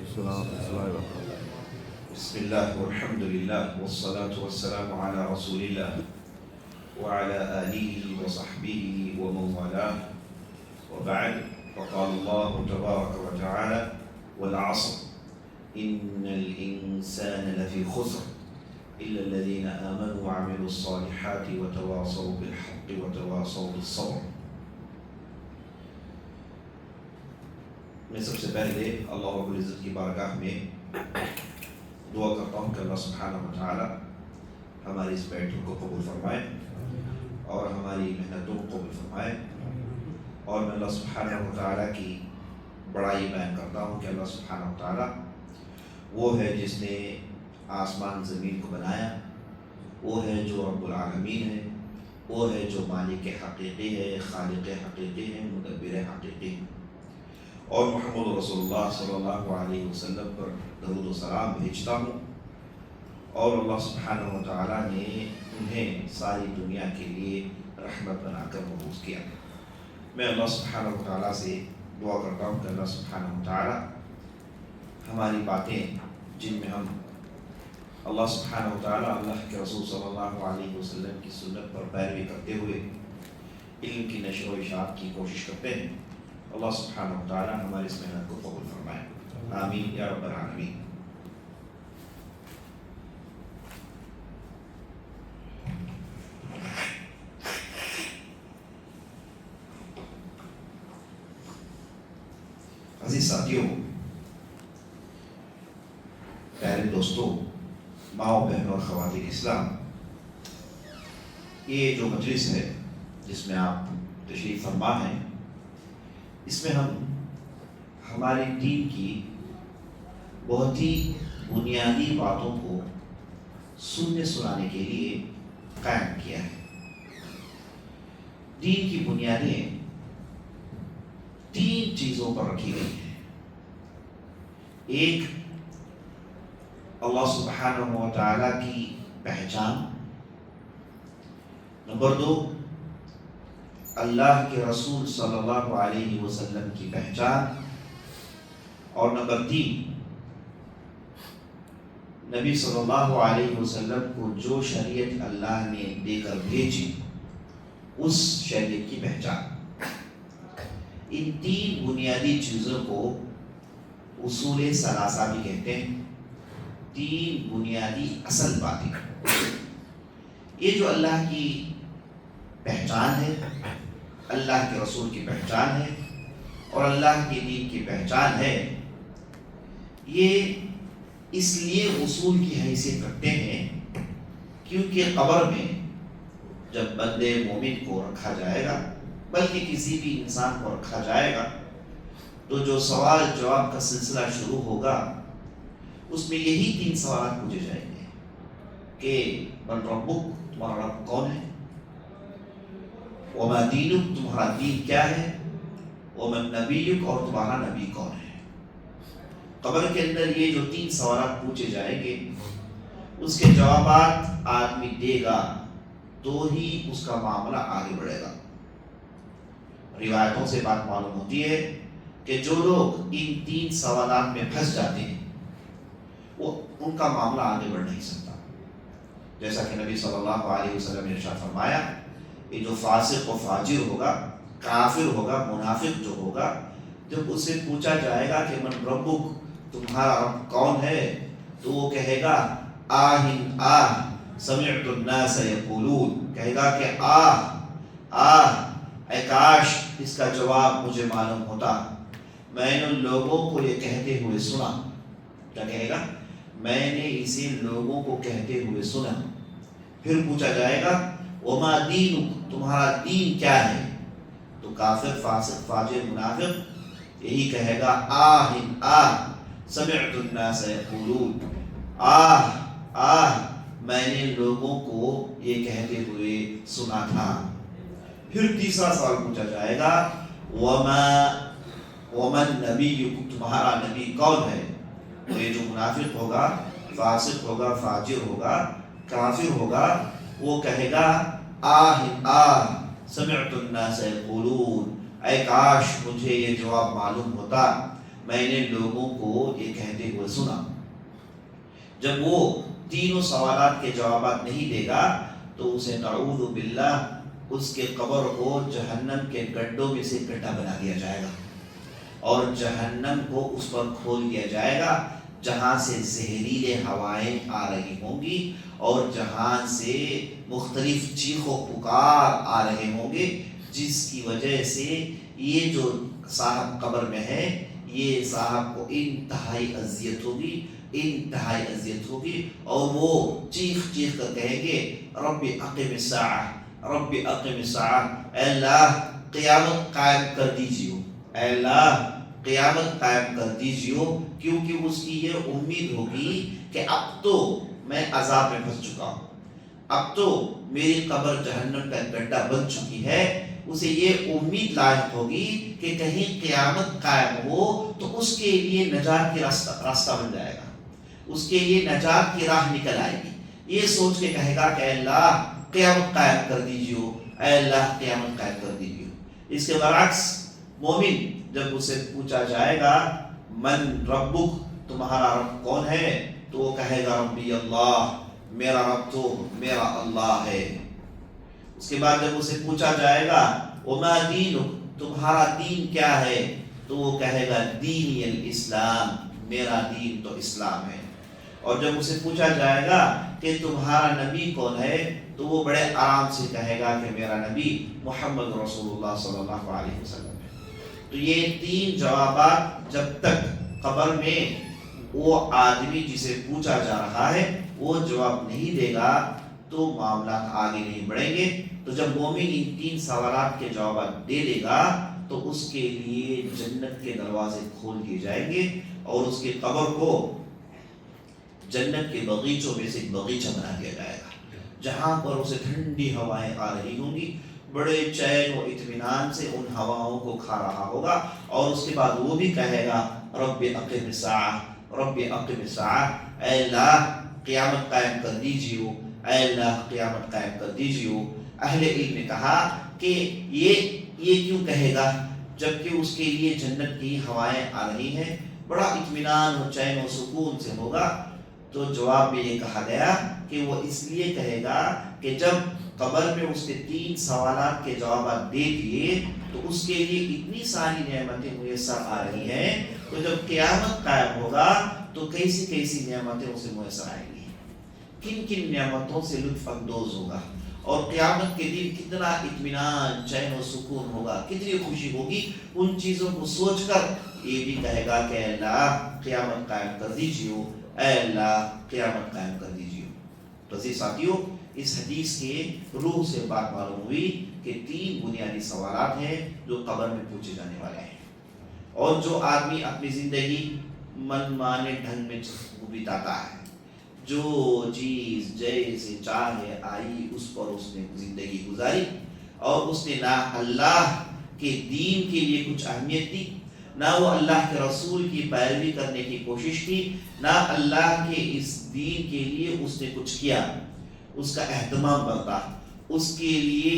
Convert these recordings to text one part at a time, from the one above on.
بسم الله والحمد لله والصلاة والسلام على رسول الله وعلى آله وصحبه ومن والاه وبعد. فقال الله تبارك وتعالى والعصر إن الإنسان لفي خسر إلا الذين آمنوا وعملوا الصالحات وتواصوا بالحق وتواصوا بالصبر. میں سب سے پہلے اللہ رب العزت کی بارگاہ میں دعا کرتا ہوں کہ اللہ سبحانہ و تعالی ہماری اس بیٹھک کو قبول فرمائے اور ہماری محنتوں کو قبول فرمائے. اور میں اللہ سبحانہ و تعالی کی بڑائی بیان کرتا ہوں کہ اللہ سبحانہ و تعالی وہ ہے جس نے آسمان زمین کو بنایا، وہ ہے جو رب العالمین ہے، وہ ہے جو مالک حقیقی ہے، خالق حقیقی ہے، مدبر حقیقی ہے. اور محمد رسول اللہ صلی اللہ علیہ وسلم پر درود و سلام بھیجتا ہوں. اور اللہ سبحانہ و تعالیٰ نے انہیں ساری دنیا کے لیے رحمت بنا کر مبعوث کیا. میں اللہ سبحانہ و تعالیٰ سے دعا کرتا ہوں کہ اللہ سبحانہ و تعالیٰ ہماری باتیں جن میں ہم اللہ سبحانہ و تعالیٰ اللہ کے رسول صلی اللہ علیہ وسلم کی سنت پر پیروی کرتے ہوئے علم کی نشر و اشاعت کی کوشش کرتے ہیں، اللہ سبحانہ و تعالیٰ ہماری اس محنت کو قبول فرمائے. آمین یا رب العالمین. عزیز ساتھیوں، پیارے دوستوں، ماؤں بہنوں اور خواتین اسلام، یہ جو مجلس ہے جس میں آپ تشریف فرما ہیں، اس میں ہم ہمارے دین کی بہت ہی بنیادی باتوں کو سننے سنانے کے لیے قائم کیا ہے. دین کی بنیادیں 3 چیزوں پر رکھی گئی ہیں. ایک، اللہ سبحانہ و تعالیٰ کی پہچان. نمبر 2، اللہ کے رسول صلی اللہ علیہ وسلم کی پہچان. اور نمبر 3، نبی صلی اللہ علیہ وسلم کو جو شریعت اللہ نے دے کر بھیجی اس شریعت کی پہچان. ان 3 بنیادی چیزوں کو اصول ثلاثہ بھی کہتے ہیں. 3 بنیادی اصل باتیں. یہ جو اللہ کی پہچان ہے، اللہ کے رسول کی پہچان ہے اور اللہ کے دین کی پہچان ہے، یہ اس لیے اصول کی حیثیت رکھتے ہیں کیونکہ قبر میں جب بندے مومن کو رکھا جائے گا، بلکہ کسی بھی انسان کو رکھا جائے گا، تو جو سوال جواب کا سلسلہ شروع ہوگا اس میں یہی 3 سوالات پوچھے جائیں گے کہ من ربک، تمہارا رب کون ہے؟ وما دینک، تمہارا دین کیا ہے؟ ومن نبیک، اور تمہارا نبی کون ہے؟ قبر کے اندر یہ جو 3 سوالات پوچھے جائیں گے، اس کے جوابات آدمی دے گا تو ہی اس کا معاملہ آگے بڑھے گا. روایتوں سے بات معلوم ہوتی ہے کہ جو لوگ ان 3 سوالات میں پھنس جاتے ہیں وہ ان کا معاملہ آگے بڑھ نہیں سکتا. جیسا کہ نبی صلی اللہ علیہ وسلم نے ارشاد فرمایا، یہ جو فاسق و فاجر ہوگا، کافر ہوگا، منافق جو ہوگا، جب اس سے پوچھا جائے گا کہ من ربک، تمہارا رب کون ہے، تو وہ کہے گا آہن آہ سمعت الناس یقولون، کہے گا کہ آہ اے کاش اس کا جواب مجھے معلوم ہوتا، میں نے لوگوں کو یہ کہتے ہوئے سنا. کیا کہے گا؟ میں نے اسے لوگوں کو کہتے ہوئے سنا. پھر پوچھا جائے گا وما دینک، تمہارا دین کیا ہے، تو کافر، فاسق، فاجر، منافق یہی کہے گا آہن آہ سمعت الناس یقولون، آہ میں نے لوگوں کو یہ کہتے ہوئے سنا تھا. پھر تیسرا سوال پوچھا جائے گا ومن نبیک، تمہارا نبی کون ہے. تو یہ جو منافق ہوگا، فاسق ہوگا، فاجر ہوگا، کافر ہوگا، وہ کہے گا آہ سمعت الناس یقولون، اے کاش مجھے یہ جواب معلوم ہوتا، میں نے لوگوں کو یہ کہتے ہوئے سنا۔ جب وہ تینوں سوالات کے جوابات نہیں دے گا تو اسے نعوذ باللہ اس کے قبر کو جہنم کے گڈھوں میں سے گڈھا بنا دیا جائے گا، اور جہنم کو اس پر کھول دیا جائے گا، جہاں سے زہریلے ہوائیں آ رہی ہوں گی اور جہاں سے مختلف چیخ و پکار آ رہے ہوں گے، جس کی وجہ سے یہ جو صاحب قبر میں ہے یہ صاحب کو انتہائی اذیت ہوگی، انتہائی اذیت ہوگی، اور وہ چیخ چیخ کر کہیں گے رب اقم الساعہ، رب اقم الساعہ، اے اللہ قیامت قائم کر دیجیے، اے اللہ قیامت قائم کر دیجیے، کیونکہ اس کی یہ امید ہوگی کہ اب تو میں عذاب میں پھنس چکا ہوں، اب تو میری قبر جہنم کا گڈھا بن چکی ہے۔ اسے یہ امید لاحق ہوگی کہ کہیں قیامت قائم ہو تو اس کے لیے نجات کی راستہ بن جائے گا، اس کے لیے نجات کی راہ نکل آئے گی۔ یہ سوچ کے کہے گا کہ اے اللہ قیامت قائم کر دیجیے، اے اللہ قیامت قائم کر دیجیے۔ اس کے برعکس مومن جب اسے پوچھا جائے گا من ربک، تمہارا رب کون ہے، تو وہ کہے گا ربی اللہ، میرا رب تو میرا اللہ ہے۔ اس کے بعد جب اسے پوچھا جائے گا وما دینک، تمہارا دین کیا ہے، تو وہ کہے گا دینی الاسلام، میرا دین تو اسلام ہے۔ اور جب اسے پوچھا جائے گا کہ تمہارا نبی کون ہے، تو وہ بڑے آرام سے کہے گا کہ میرا نبی محمد رسول اللہ صلی اللہ علیہ وسلم ہے۔ تو یہ تین جوابات جب تک قبر میں وہ آدمی جسے پوچھا جا رہا ہے وہ جواب نہیں دے گا تو معاملات آگے نہیں بڑھیں گے۔ تو جب مومن ان تین سوالات کے جوابات دے دے گا تو اس کے لیے جنت کے دروازے کھول دیے جائیں گے، اور اس کی قبر کو جنت کے باغیچوں میں سے ایک باغیچہ بنا دیا جائے گا، جہاں پر اسے ٹھنڈی ہوائیں آ رہی ہوں گی، بڑے چین و اطمینان سے ان ہواؤں کو کھا رہا ہوگا، اور اس کے بعد وہ بھی کہے گا رب اقم الساعہ، رب اقم الساعہ، اے اللہ قیامت قائم کر دیجیے، اے اللہ قیامت قائم کر دیجیے۔ اہل علم نے کہا کہ یہ کیوں کہے گا جبکہ اس کے لیے جنت کی ہوائیں آ رہی ہیں، بڑا اطمینان و چین و سکون سے ہوگا؟ تو جواب میں یہ کہا گیا کہ وہ اس لیے کہے گا کہ جب قبر میں اس کے تین سوالات کے جوابات دے دیے تو اس کے لیے اتنی ساری نعمتیں میسر آ رہی ہیں، تو جب قیامت قائم ہوگا تو کیسی کیسی نعمتیں اسے میسر آئیں گی، کن کن نعمتوں سے لطف اندوز ہوگا، اور قیامت کے دن کتنا اطمینان چین و سکون ہوگا، کتنی خوشی ہوگی۔ ان چیزوں کو سوچ کر یہ بھی کہے گا کہ اے اللہ قیامت قائم کر دیجیے، اے اللہ قیامت قائم کر دیجیے۔ تو ساتھیوں اس حدیث کے روح سے بات معلوم ہوئی کہ تین بنیادی سوالات ہیں جو قبر میں پوچھے جانے والے ہیں، اور جو آدمی اپنی زندگی من مانے ڈھنگ میں بتاتا ہے، جو چیز جیسے چاہے آئی اس پر اس نے زندگی گزاری، اور اس نے نہ اللہ کے دین کے لیے کچھ اہمیت دی، نہ وہ اللہ کے رسول کی پیروی کرنے کی کوشش کی، نہ اللہ کے اس دین کے لیے اس نے کچھ کیا، اس کا اہتمام برتا، اس کے لیے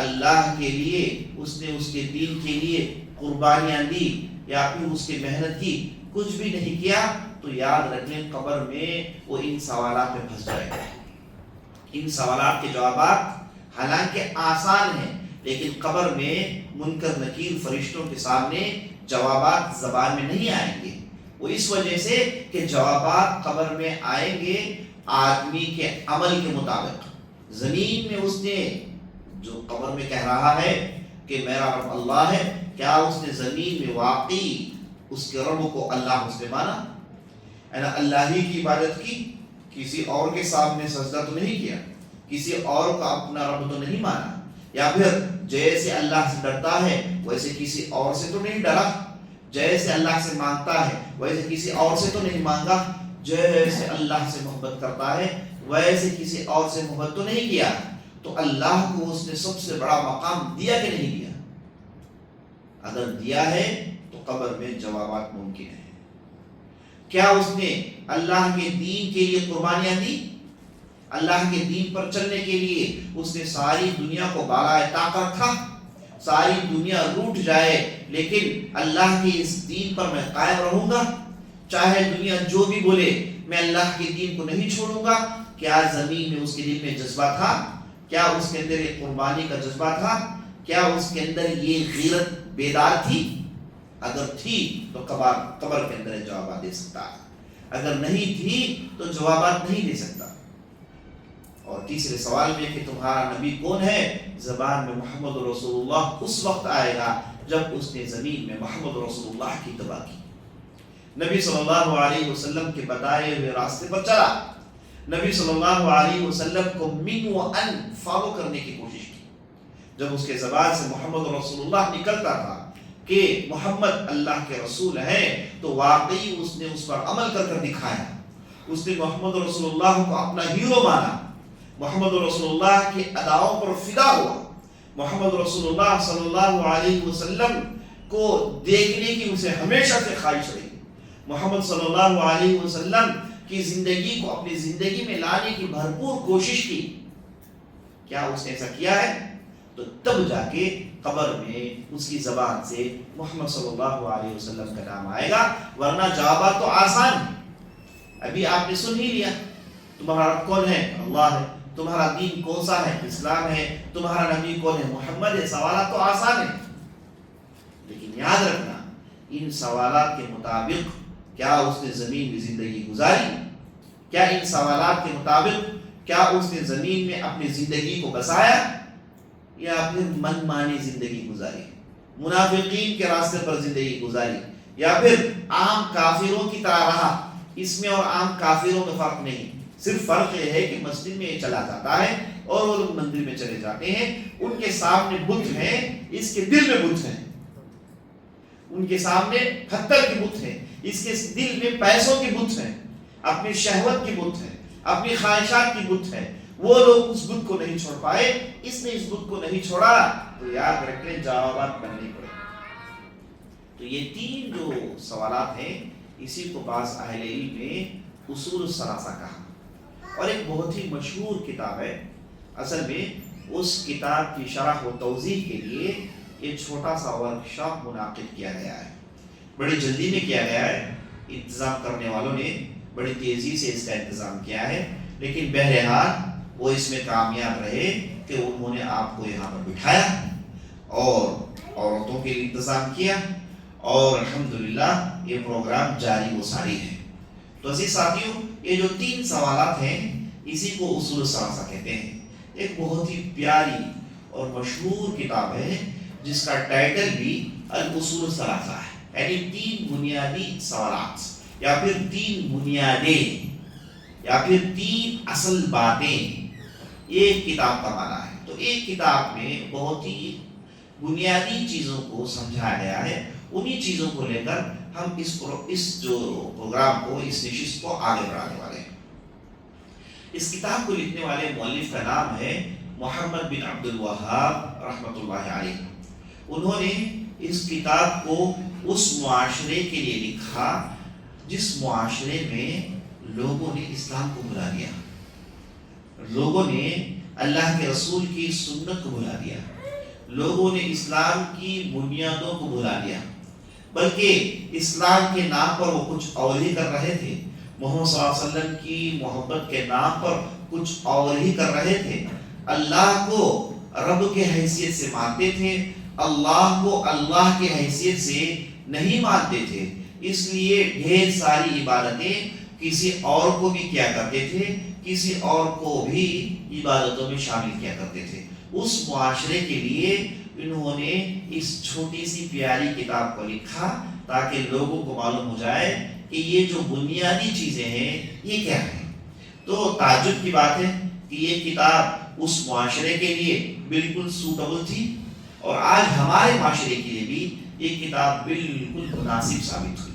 اللہ کے لیے اس نے اس کے دین کے لیے قربانیاں دی یا پھر اس کی محنت کی، کچھ بھی نہیں کیا، تو یاد رکھیں قبر میں وہ ان سوالات میں پھنس جائے گا۔ ان سوالات کے جوابات حالانکہ آسان ہیں، لیکن قبر میں منکر نکیر فرشتوں کے سامنے جوابات زبان میں نہیں آئیں گے، وہ اس وجہ سے کہ جوابات قبر میں آئیں گے آدمی کے عمل کے مطابق۔ زمین میں اس نے جو قبر میں کہہ رہا ہے کہ میرا رب اللہ ہے، کیا اس نے زمین میں واقعی اس کے رب کو اللہ اس نے مانا، اللہ ہی کی عبادت کی، کسی اور کے سامنے سجدہ تو نہیں کیا، کسی اور کا اپنا رب تو نہیں مانا، یا پھر جیسے اللہ سے ڈرتا ہے ویسے کسی اور سے تو نہیں ڈرا، جیسے اللہ سے مانگتا ہے ویسے کسی اور سے تو نہیں مانگا، جیسے اللہ سے محبت کرتا ہے ویسے کسی اور سے محبت تو نہیں کیا، تو اللہ کو اس نے سب سے بڑا مقام دیا کہ نہیں دیا؟ اگر دیا ہے تو قبر میں جوابات ممکن ہیں۔ کیا اس نے اللہ کے دین کے لیے قربانیاں دی؟ اللہ کے دین پر چلنے کے لیے اس نے ساری دنیا کو بالائے طاقت رکھا، ساری دنیا روٹ جائے لیکن اللہ کے اس دین پر میں قائم رہوں گا، چاہے دنیا جو بھی بولے، میں اللہ کے دین کو نہیں چھوڑوں گا۔ کیا زمین میں اس کے دل میں جذبہ تھا؟ کیا اس کے اندر ایک قربانی کا جذبہ تھا؟ کیا اس کے اندر یہ غیرت بیدار تھی؟ اگر تھی تو قبر کے اندر جوابات دے سکتا ہے، اگر نہیں تھی تو جوابات نہیں دے سکتا۔ اور تیسرے سوال میں کہ تمہارا نبی کون ہے، زبان میں محمد رسول اللہ اس وقت آئے گا جب اس نے زمین میں محمد رسول اللہ کی اتباع کی، نبی صلی اللہ علیہ وسلم کے بتائے ہوئے راستے پر چلا، نبی صلی اللہ علیہ وسلم کو من و ان فالو کرنے کی کوشش کی۔ جب اس کے زبان سے محمد رسول اللہ نکلتا تھا کہ محمد اللہ کے رسول ہیں، تو واقعی اس نے اس پر عمل کر کر دکھایا، اس نے محمد رسول اللہ کو اپنا ہیرو مانا، محمد رسول اللہ کے اداؤں پر فدا ہوا، محمد رسول اللہ صلی اللہ علیہ وسلم کو دیکھنے کی اسے ہمیشہ سے خواہش رہی، محمد صلی اللہ علیہ وسلم کی زندگی کو اپنی زندگی میں لانے کی بھرپور کوشش کی۔ کیا اس نے ایسا کیا ہے؟ تو تب جا کے قبر میں اس کی زبان سے محمد صلی اللہ علیہ وسلم کا نام آئے گا، ورنہ جوابات تو آسان ہے۔ ابھی آپ نے سن ہی لیا، تمہارا رب کون ہے؟ اللہ ہے۔ تمہارا دین کون سا ہے؟ اسلام ہے۔ تمہارا نبی کون ہے؟ محمد ہے۔ سوالات تو آسان ہیں، لیکن یاد رکھنا ان سوالات کے مطابق کیا اس نے زمین میں زندگی گزاری؟ کیا ان سوالات کے مطابق کیا اس نے زمین میں اپنی زندگی کو بسایا، یا پھر من مانی زندگی گزاری، منافقین کے راستے پر زندگی گزاری، یا پھر عام کافروں کی طرح رہا؟ اس میں اور عام کافروں میں فرق نہیں، صرف فرق یہ ہے کہ مسجد میں چلا جاتا ہے اور وہ لوگ مندر میں چلے جاتے ہیں، ان کے سامنے بت ہیں، اس کے دل میں بت ہیں، ان کے سامنے پتھر کے بت ہیں، اس کے دل میں پیسوں کی بت ہیں، اپنی شہوت کی بت ہے، اپنی خواہشات کی بت ہے۔ وہ لوگ اس بت کو نہیں چھوڑ پائے، اس نے اس بت کو نہیں چھوڑا، تو یاد رکھ لیں جوابات بننے پڑے۔ تو یہ تین جو سوالات ہیں، اسی کو بعض اہل علم نے اصول الثلاثہ کہا، اور ایک بہت ہی مشہور کتاب ہے۔ اصل میں اس کتاب کی شرح و توضیح کے لیے ایک چھوٹا سا ورکشاپ منعقد کیا گیا ہے، بڑی جلدی میں کیا گیا ہے، انتظام کرنے والوں نے بڑی تیزی سے اس کا انتظام کیا ہے، لیکن بہرحال وہ اس میں کامیاب رہے کہ انہوں نے آپ کو یہاں پر بٹھایا اور عورتوں کے لیے انتظام کیا، اور الحمدللہ یہ پروگرام جاری و ساری ہے۔ تو عزیز ساتھیوں، یہ جو تین سوالات ہیں اسی کو اصول الثلاثہ کہتے ہیں۔ ایک بہت ہی پیاری اور مشہور کتاب ہے جس کا ٹائٹل بھی الاصول الثلاثہ ہے، یعنی تین بنیادی سوالات، یا پھر تین بنیادیں، یا پھر تین اصل باتیں، یہ کتاب کا معنی ہے۔ تو ایک کتاب میں بہت ہی بنیادی چیزوں کو سمجھایا گیا ہے، انہی چیزوں کو لے کر ہم اس جو پروگرام کو، اس نشست کو آگے بڑھانے والے ہیں۔ اس کتاب کو لکھنے والے مؤلف کا نام ہے محمد بن عبد الوہاب رحمۃ اللہ علیہ۔ انہوں نے اس کتاب کو اس معاشرے کے لیے لکھا جس معاشرے میں لوگوں نے اسلام کو بھلا دیا، لوگوں نے اللہ کے رسول کی سنت کو بھلا دیا، لوگوں نے اسلام کی بنیادوں کو بھلا دیا، بلکہ اسلام کے نام پر وہ کچھ اور ہی کر رہے تھے، محمد صلی اللہ علیہ وسلم کی محبت کے نام پر کچھ اور ہی کر رہے تھے، اللہ کو رب کے حیثیت سے مانتے تھے، اللہ کو اللہ کی حیثیت سے نہیں مانتے تھے، اس لیے ڈھیر ساری عبادتیں کسی اور کو بھی کیا کرتے تھے، کسی اور کو بھی عبادتوں میں شامل کیا کرتے تھے۔ اس معاشرے کے لیے انہوں نے اس چھوٹی سی پیاری کتاب کو لکھا تاکہ لوگوں کو معلوم ہو جائے کہ یہ جو بنیادی چیزیں ہیں یہ کیا ہیں۔ تو تعجب کی بات ہے کہ یہ کتاب اس معاشرے کے لیے بالکل سوٹیبل تھی، اور آج ہمارے معاشرے کے لیے بھی یہ کتاب بالکل مناسب ثابت ہوئی۔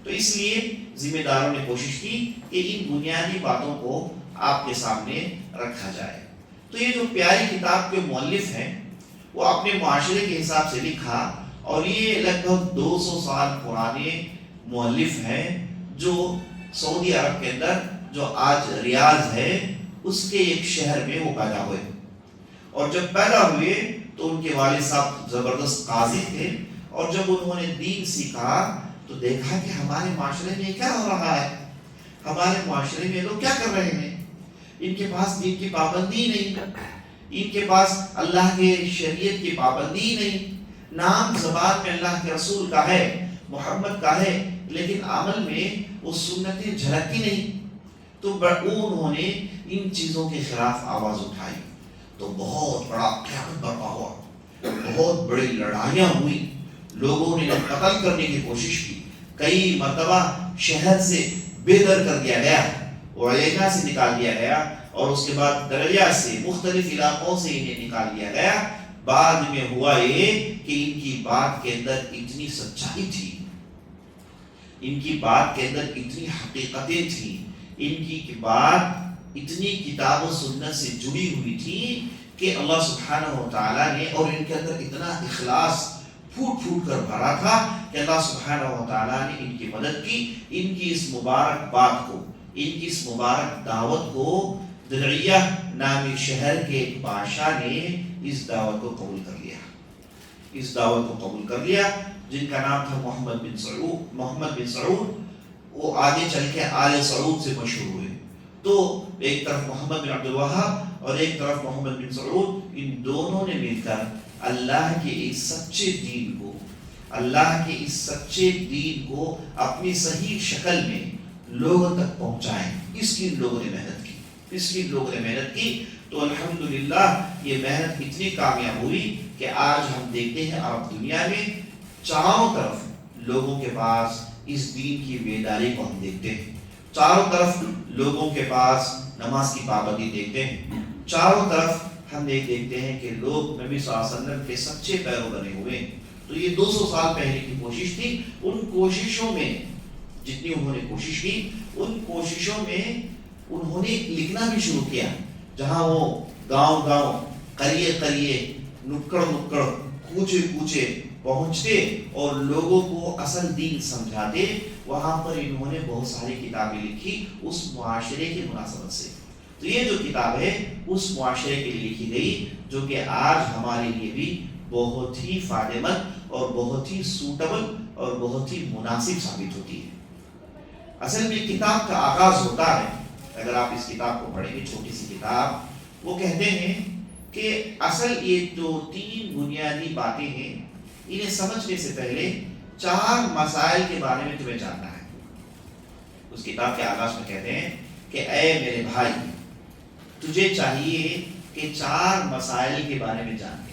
تو اس لیے ذمہ داروں نے کوشش کی کہ ان بنیادی باتوں کو آپ کے سامنے رکھا جائے۔ تو یہ جو پیاری کتاب کے مؤلف ہیں وہ اپنے معاشرے کے حساب سے لکھا، اور یہ لگ بھگ 200 سال پرانے مؤلف ہیں جو سعودی عرب کے اندر جو آج ریاض ہے اس کے ایک شہر میں وہ پیدا ہوئے، اور جب پیدا ہوئے تو ان کے والد صاحب زبردست قاضی تھے، اور جب انہوں نے دین سیکھا تو دیکھا کہ ہمارے معاشرے میں کیا ہو رہا ہے، ہمارے معاشرے میں لوگ کیا کر رہے ہیں، ان کے پاس دین کی پابندی نہیں، ان کے پاس اللہ کے شریعت کی پابندی نہیں، نام زبان میں اللہ کے رسول کا ہے، محمد کا ہے، لیکن عمل میں وہ سنتیں جھلکتی نہیں۔ تو انہوں نے ان چیزوں کے خلاف آواز اٹھائی، تو بہت بڑا قیامت برپا ہوا، بہت بڑی لڑائیاں ہوئی، لوگوں نے قتل کرنے کی کوشش کی، کئی مرتبہ شہر سے بے در کر دیا گیا، وعلینا سے نکال دیا گیا، اور اس کے بعد دریا سے مختلف علاقوں سے انہیں نکال دیا گیا۔ بعد میں ہوا یہ کہ ان کی بات کے اندر اتنی سچائی تھی، ان کی بات کے اندر اتنی حقیقتیں تھیں، ان کی بات اتنی کتاب و سنت سے جڑی ہوئی تھی کہ اللہ سبحانہ و تعالیٰ نے، اور ان کے اندر اتنا اخلاص پھوٹ پھوٹ کر بھرا تھا کہ اللہ سبحانہ و تعالیٰ نے ان کی مدد کی۔ ان کی اس مبارک بات کو، ان کی اس مبارک دعوت کو درعیہ نامی شہر کے ایک بادشاہ نے اس دعوت کو قبول کر لیا، اس دعوت کو قبول کر لیا، جن کا نام تھا محمد بن سعود۔ وہ آگے چل کے آل سعود سے مشہور ہوئے۔ تو ایک طرف محمد بن عبد الوہاب اور ایک طرف محمد بن سعود، ان دونوں نے مل کر اللہ کے اس سچے دین کو، اللہ کے اس سچے دین کو اپنی صحیح شکل میں لوگوں تک پہنچائیں۔ اس کی لوگوں نے محنت کی، اس کی لوگوں نے محنت کی، تو الحمدللہ یہ محنت اتنی کامیاب ہوئی کہ آج ہم دیکھتے ہیں عرب دنیا میں چاروں طرف لوگوں کے پاس اس دین کی بیداری کو ہم دیکھتے ہیں، چاروں طرف لوگوں کے پاس نماز کی پابندی دیکھتے ہیں، چاروں طرف ہم دیکھتے ہیں کہ لوگ نبی صلی اللہ علیہ وسلم کے سچے پیرو بنے ہوئے ہیں۔ تو یہ 200 سال پہلے کی کوشش تھی، ان کوششوں میں جتنی انہوں نے کوشش کی، ان کوششوں میں انہوں نے لکھنا بھی شروع کیا، جہاں وہ گاؤں گاؤں، قریے قریے، نکڑ نکڑ، کوچے کوچے پہنچتے اور لوگوں کو اصل دین سمجھاتے، وہاں پر انہوں نے بہت ساری کتابیں لکھی اس معاشرے کی مناسبت سے۔ تو یہ جو کتاب ہے اس معاشرے کے لیے لکھی گئی، جو کہ آج ہمارے لیے بھی بہت ہی فائدہ مند اور بہت ہی سوٹیبل اور بہت ہی مناسب ثابت ہوتی ہے۔ اصل میں کتاب کا آغاز ہوتا ہے، اگر آپ اس کتاب کو پڑھیں گے، چھوٹی سی کتاب، وہ کہتے ہیں کہ اصل یہ جو 3 بنیادی باتیں ہیں، انہیں سمجھنے سے پہلے 4 مسائل کے بارے میں تمہیں جاننا ہے۔ اس کتاب کے آغاز میں کہتے ہیں کہ اے میرے بھائی، تجھے چاہیے کہ 4 مسائل کے بارے میں جان لے۔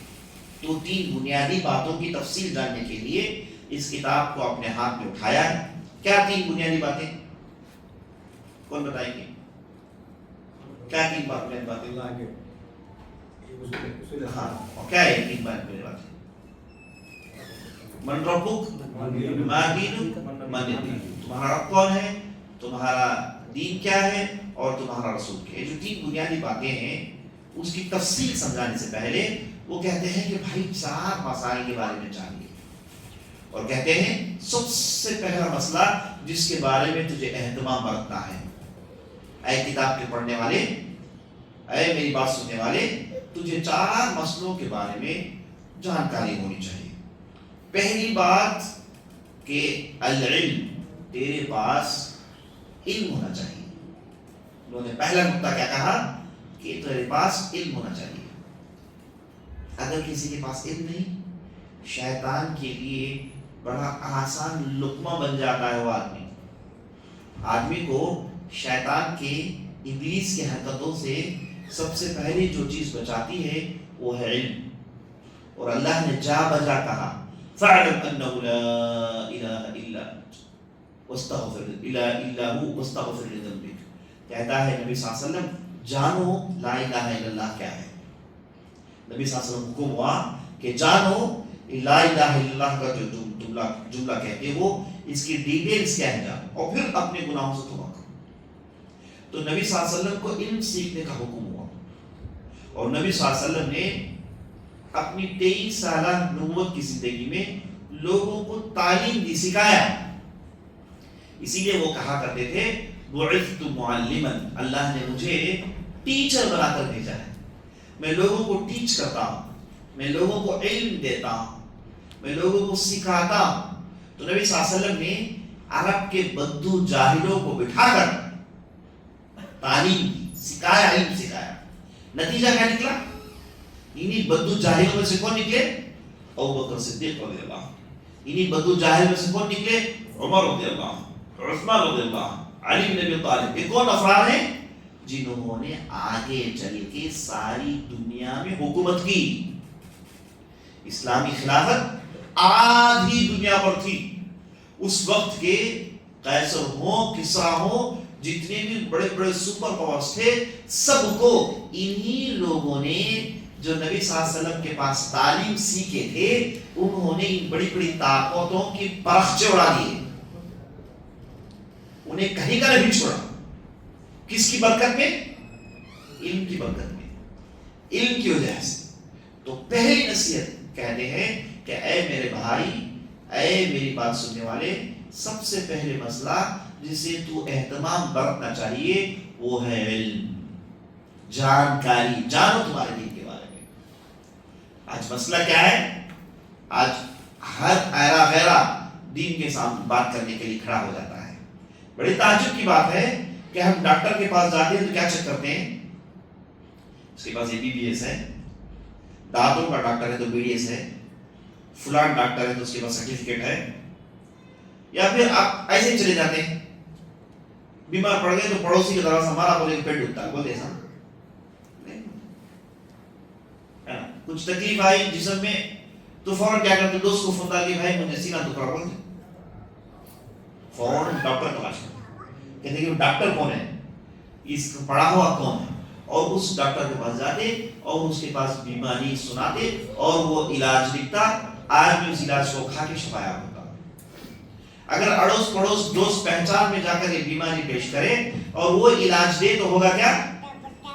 تو 3 بنیادی باتوں کی تفصیل جاننے کے لیے اس کتاب کو اپنے ہاتھ میں اٹھایا ہے۔ کیا 3 بنیادی باتیں؟ کون بتائیں گے؟ کیا 3 باتیں؟ ہاں، کیا ہے 3 بنیادی باتیں؟ من ربک، ما دینک، من دینک۔ تمہارا رب کون ہے، تمہارا دین کیا ہے، اور تمہارا رسول کیا ہے۔ جو 3 بنیادی باتیں ہیں اس کی تفصیل سمجھانے سے پہلے وہ کہتے ہیں کہ بھائی 4 مسائل کے بارے میں جانیے، اور کہتے ہیں سب سے پہلا مسئلہ جس کے بارے میں تجھے اہتمام برتنا ہے، اے کتاب کے پڑھنے والے، اے میری بات سننے والے، تجھے 4 مسئلوں کے بارے میں جانکاری ہونی چاہیے۔ پہلی بات کہ العلم، تیرے پاس علم ہونا چاہیے۔ انہوں نے پہلا نقطہ کیا کہا کہ تیرے پاس علم ہونا چاہیے۔ اگر کسی کے پاس علم نہیں، شیطان کے لیے بڑا آسان لقمہ بن جاتا ہے وہ آدمی کو شیطان کے، ابلیس کے حرکتوں سے سب سے پہلی جو چیز بچاتی ہے وہ ہے علم۔ اور اللہ نے جا بجا کہا فَاعْلَمْ أَنَّهُ لَا إِلَهَ إِلَّا هُوَ وَاسْتَغْفِرْ لِذَنبِكَ۔ کہتا ہے نبی صلی اللہ علیہ وسلم، جانو لا الہ الا اللہ کیا ہے۔ نبی صلی اللہ علیہ وسلم حکم ہوا کہ جانو لا الہ الا اللہ کا جو جملہ کہتے ہو، اس کی ڈیٹیلز کیا ہے جانو، اور پھر اپنے گناہوں سے توبہ کرو۔ تو نبی صلی اللہ علیہ وسلم کو علم سیکھنے کا حکم ہوا، اور نبی صلی اللہ علیہ وسلم نے اپنی 23 سالہ نبوت کی زندگی میں لوگوں کو تعلیم دی، سکھایا۔ اسی لیے وہ کہا کرتے تھے بعثت معلما، اللہ نے مجھے ٹیچر بنا کر بھیجا ہے، میں لوگوں کو ٹیچ کرتا ہوں، میں لوگوں کو علم دیتا ہوں۔ میں لوگوں کو سکھاتا ہوں. تو نبی صلی اللہ علیہ وسلم نے عرب کے بدو جاہلوں کو بٹھا کر تعلیم دی، سکھایا، علم سکھایا. نتیجہ کیا نکلا؟ انہی بدو جاہلوں میں سے کون نکلے؟ ابوبکر صدیق رضی اللہ عنہ. انہی بدو جاہل میں سے کون نکلے؟ عمر رضی اللہ عنہ، عثمان رضی اللہ عنہ، علی بن ابی طالب. یہ کون افراد ہیں جنہوں نے آگے چل کے ساری دنیا میں حکومت کی. اسلامی خلافت آدھی دنیا پر تھی. اس وقت کے قیصر ہوں، کسرا ہوں، جتنے بھی بڑے بڑے سپر پاورز تھے، سب کو انہی لوگوں نے جو نبی صلی اللہ علیہ وسلم کے پاس تعلیم سیکھے تھے، انہوں نے ان بڑی بڑی طاقتوں کی پرخچے اڑا دیے. انہیں کہیں کا نہیں چھوڑا. کس کی برکت میں؟ علم کی برکت میں، علم کی وجہ سے. تو پہلی نصیحت کہتے ہیں کہ اے میرے بھائی، اے میری بات سننے والے، سب سے پہلے مسئلہ جسے تو اہتمام برتنا چاہیے وہ ہے علم، جانکاری. جانو تمہارے دین کے بارے میں. آج مسئلہ کیا ہے؟ آج ہر ایرا غیرہ دین کے سامنے بات کرنے کے لیے کھڑا ہو جاتا ہے. بڑی تعجب کی بات ہے کہ ہم ڈاکٹر کے پاس جاتے ہیں تو کیا چیک کرتے ہیں؟ اس کے پاس MBBS ہے، دانتوں کا ڈاکٹر ہے تو BDS ہے، فلان ڈاکٹر ہے تو اس کے پاس سرٹیفکیٹ ہے. یا پھر آپ ایسے چلے جاتے ہیں، بیمار پڑ گئے تو پڑوسی کے دروازہ ہمارا بولے پیٹ دکھتا ہے، بولتے ایسا کچھ تکلیف آئی جسم میں تو فوراً کیا کرتے؟ دوست کو فون ڈال کے بھائی مجھے سینہ دکھ رہا، بولتے فوراً ڈاکٹر تلاش کرتے. کہتے کہ ڈاکٹر کون ہے، اس کا پڑھا ہوا کون ہے، اور اس ڈاکٹر کے پاس جاتے اور اس کے پاس بیماری سناتے اور وہ علاج لکھتا. آدمی اس علاج کو کھا کے شفایا ہوتا. اگر اڑوس پڑوس دوست پہچان میں جا کر یہ بیماری پیش کرے اور وہ علاج دے تو ہوگا کیا؟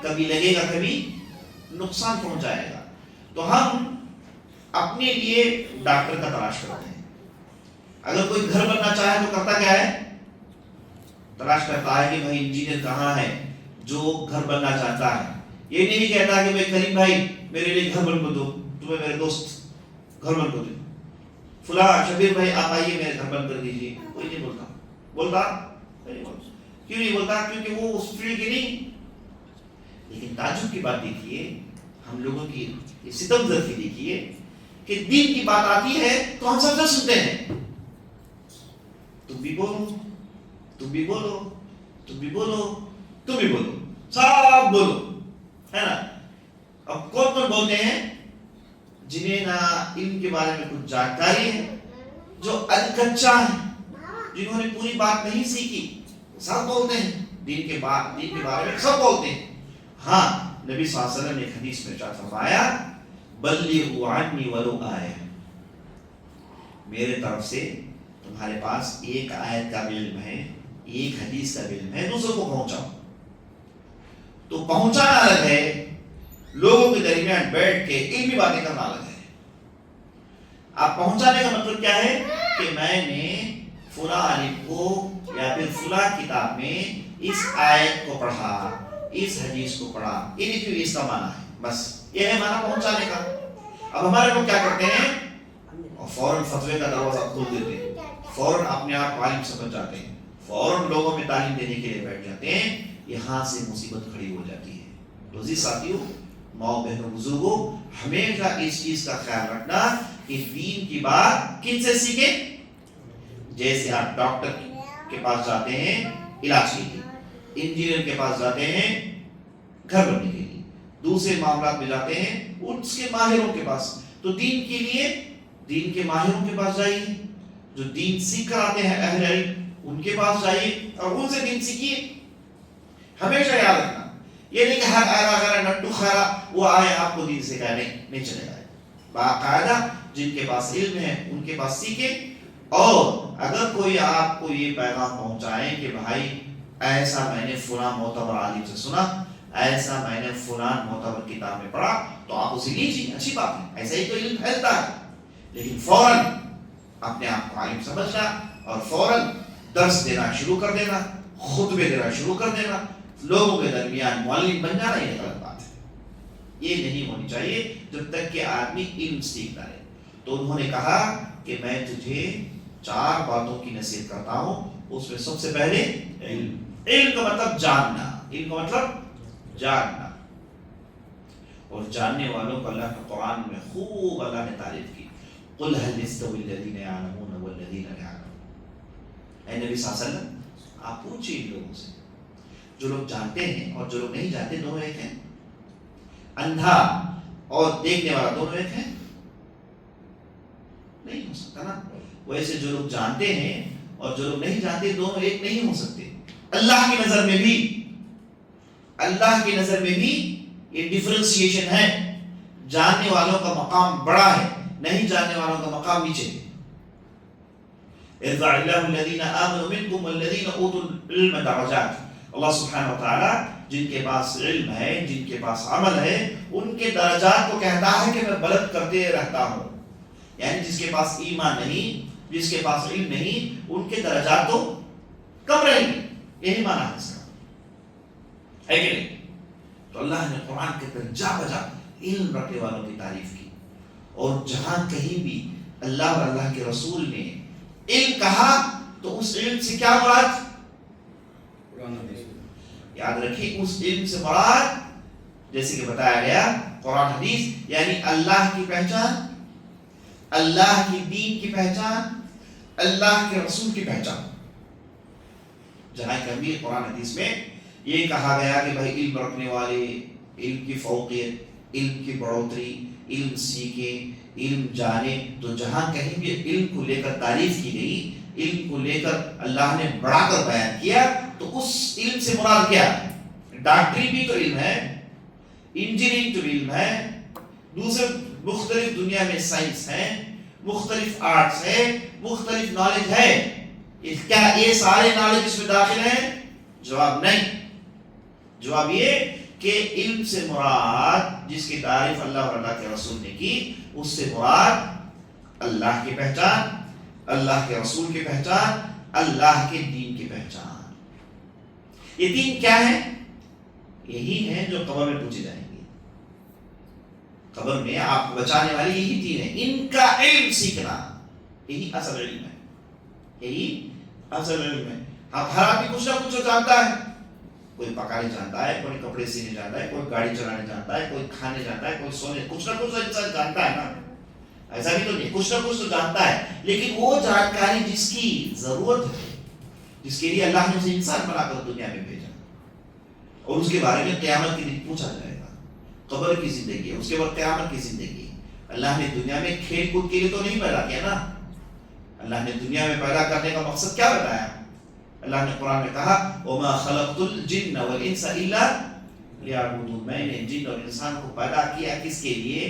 کبھی لگے گا، کبھی نقصان پہنچائے گا. تو ہم اپنے لیے ڈاکٹر کا تلاش کرتے ہیں. اگر کوئی گھر بننا چاہے تو کرتا کیا ہے؟ تلاش کرتا ہے کہ بھائی انجینئر کہاں ہے جو گھر بننا چاہتا ہے. یہ نہیں کہتا کہ بھائی کریم بھائی میرے لیے گھر بن کو دو، تمہیں میرے دوست گھر بن کو دو، فلاں شبیر بھائی آپ آئیے میرے گھر بند کر دیجیے. کوئی نہیں بولتا. بولتا کیوں نہیں بولتا؟ کیونکہ وہ اس فیلڈ کی نہیں. لیکن تعجب کی بات دیکھیے، ہم لوگوں کی ستم زرفی دیکھیے کہ دین کی بات آتی ہے تو ہم سب سے سنتے ہیں. تم بھی بولو، تم بھی بولو، تم بھی بولو، تم بھی بولو، سب بولو، ہے نا. اب کون کون بولتے ہیں؟ جنہیں نہ علم کے بارے میں کچھ جانکاری ہے، جو کچا ہے، جنہوں نے پوری بات نہیں سیکھی، سب بولتے ہیں. دین کے بارے میں سب بولتے ہیں. ہاں نبی صلی اللہ علیہ وسلم نے ایک حدیث میں ارشاد فرمایا بلغوا عنی ولو آیہ، میرے طرف سے تمہارے پاس ایک آیت کا علم ہے، ایک حدیث کا علم ہے، دوسروں کو پہنچاؤ. تو پہنچانا الگ ہے، لوگوں کے درمیان بیٹھ کے علمی باتیں کرنا الگ ہے. آپ پہنچانے کا مطلب کیا ہے کہ میں نے فلاں عالم کو یا پھر فلاں کتاب میں اس آیت کو پڑھا، اس حدیث کو پڑھا، یہ نہیں کہ اس کا معنی ہے، بس یہ ہے معنی پہنچانے کا. اب ہمارے لوگ کیا کرتے ہیں؟ فوراً فتوے کا دروازہ کھول دیتے ہیں، فوراً اپنے آپ کو عالم سمجھ جاتے ہیں، فوراً لوگوں میں تعلیم دینے کے لیے بیٹھ جاتے ہیں. یہاں سے مصیبت کھڑی ہو جاتی ہے. روزی ساتھیوں، ماؤں بہنوں، بزرگوں، ہمیشہ اس چیز کا خیال رکھنا کہ دین کی بات کن سے سیکھیں. جیسے آپ ڈاکٹر کے پاس جاتے ہیں علاج کے لیے، انجینئر کے پاس جاتے ہیں گھر بننے کے لیے، دوسرے معاملات میں جاتے ہیں اس کے ماہروں کے پاس. تو دین کے لیے دین کے ماہروں کے پاس جائیے، جو دین سیکھ کر آتے ہیں اہل علم، ان کے پاس جائیے اور ان سے دین سیکھیے. ہمیشہ یاد رکھنا، یہ نہیں کہ ہر ایرا غیرہ نٹو خیرہ وہ آئے آپ کو دین سے کہنے نہیں چلے گا. باقاعدہ جن کے پاس علم ہے ان کے پاس سیکھیں. اور اگر کوئی آپ کو یہ پیغام پہنچائے کہ بھائی ایسا میں نے فلاں معتبر عالم سے سنا، ایسا میں نے فلاں معتبر کتاب میں پڑھا، تو آپ اسے لیجیے، اچھی بات ہے، ایسا ہی تو علم پھیلتا ہے. لیکن فوراً اپنے آپ کو عالم سمجھنا اور فوراً درس دینا شروع کر دینا، خطبے دینا شروع کر دینا، لوگوں کے درمیان معلم بن جانا، یہ غلط بات ہے. یہ نہیں ہونی چاہیے جب تک کہ آدمی علم سیکھتا رہے. تو انہوں نے کہا کہ میں تجھے 4 باتوں کی نصیحت کرتا ہوں، اس میں سب سے پہلے علم۔ علم کا مطلب جاننا، علم کا مطلب جاننا، اور جاننے والوں کو اللہ کے قرآن میں خوب اللہ نے تعریف کی، قل هل يستوي الذين يعلمون والذين لا يعلمون۔ اے نبی صلی اللہ علیہ وسلم آپ پوچھیے ان لوگوں سے، جو لوگ جانتے ہیں اور جو لوگ نہیں جانتے دونوں ایک ہیں؟ اندھا اور دیکھنے والا دونوں ایک ہیں؟ نہیں ہو سکتا نا۔ ویسے جو لوگ جانتے ہیں اور جو لوگ نہیں جانتے دونوں ایک نہیں ہو سکتے۔ اللہ کی نظر میں بھی، اللہ کی نظر میں بھی یہ ڈفرینسیشن ہے۔ جاننے والوں کا مقام بڑا ہے، نہیں جاننے والوں کا مقام نیچے ہے۔ ارفع اللہ الذین آمنوا منکم والذین اوتوا العلم درجات۔ اللہ سبحانہ وتعالی جن کے پاس علم ہے، جن کے پاس عمل ہے، ان کے درجات کو کہتا ہے کہ میں بلند کرتے رہتا ہوں۔ یعنی جس کے پاس ایمان نہیں، جس کے پاس علم نہیں، ان کے درجات تو کم رہیں گے، یہی معنی ہے اس کا، ہے کہ نہیں؟ تو اللہ نے قرآن کے اندر جا بجا علم رکھنے والوں کی تعریف کی، اور جہاں کہیں بھی اللہ اور اللہ کے رسول نے علم کہا تو اس علم سے کیا مراد؟ یاد رکھیں، اس علم سے مراد جیسے کہ بتایا گیا قرآن حدیث، یعنی اللہ کی پہچان، اللہ کی دین کی پہچان، اللہ کے رسول کی پہچان۔ جہاں کبھی قرآن حدیث میں یہ کہا گیا کہ بھائی علم رکھنے والے، علم کی فوقیت، علم کی بڑھوتری، علم سیکھیں، علم جانے، تو جہاں کہیں بھی علم کو لے کر تعریف کی گئی، علم کو لے کر اللہ نے بڑھا کر بیان کیا، تو اس علم سے مراد کیا ہے؟ ڈاکٹری بھی تو علم ہے، انجینئرنگ تو علم ہے، دوسرے مختلف دنیا میں سائنس ہے، مختلف آرٹس ہے، مختلف نالج ہے۔ کیا یہ سارے نالج اس میں داخل ہیں؟ جواب نہیں۔ جواب یہ کہ علم سے مراد جس کی تعریف اللہ اور اللہ کے رسول نے کی، اس سے مراد اللہ کی پہچان، اللہ کے رسول کی پہچان، اللہ کے دین کی پہچان۔ یہ تین کیا ہے؟ یہی ہیں جو قبر میں پوچھے جائیں گے۔ قبر میں آپ کو بچانے والی یہی تین ہیں، ان کا علم سیکھنا، یہی اصل علم ہے، یہی اصل علم ہے۔ اب ہر آدمی کچھ نہ کچھ جانتا ہے، کوئی پکانے جانتا ہے، کوئی کپڑے سینے جانتا ہے، کوئی گاڑی چلانے جانتا ہے، کوئی کھانے جانتا ہے، کوئی سونے، کچھ نہ کچھ انسان جانتا ہے نا، ایسا بھی تو نہیں، کچھ نہ کچھ تو جانتا ہے، لیکن وہ جانکاری جس کی ضرورت ہے، جس کے لیے اللہ نے اسے انسان بنا کر دنیا میں بھیجا، اور اس کے بارے میں قیامت کے دن پوچھا جائے گا۔ قبر کی زندگی ہے، اس کے بعد قیامت کی زندگی ہے۔ اللہ نے دنیا میں کھیل کود کے لیے تو نہیں پیدا کیا نا، اللہ نے دنیا میں پیدا کرنے کا مقصد کیا بتایا؟ اللہ نے قرآن میں کہا وَمَا خَلَقْتُ الْجِنَّ وَالْإِنسَ إِلَّا لِيَعْبُدُونِ، میں نے جن اور انسان کو پیدا کیا کس کے لیے؟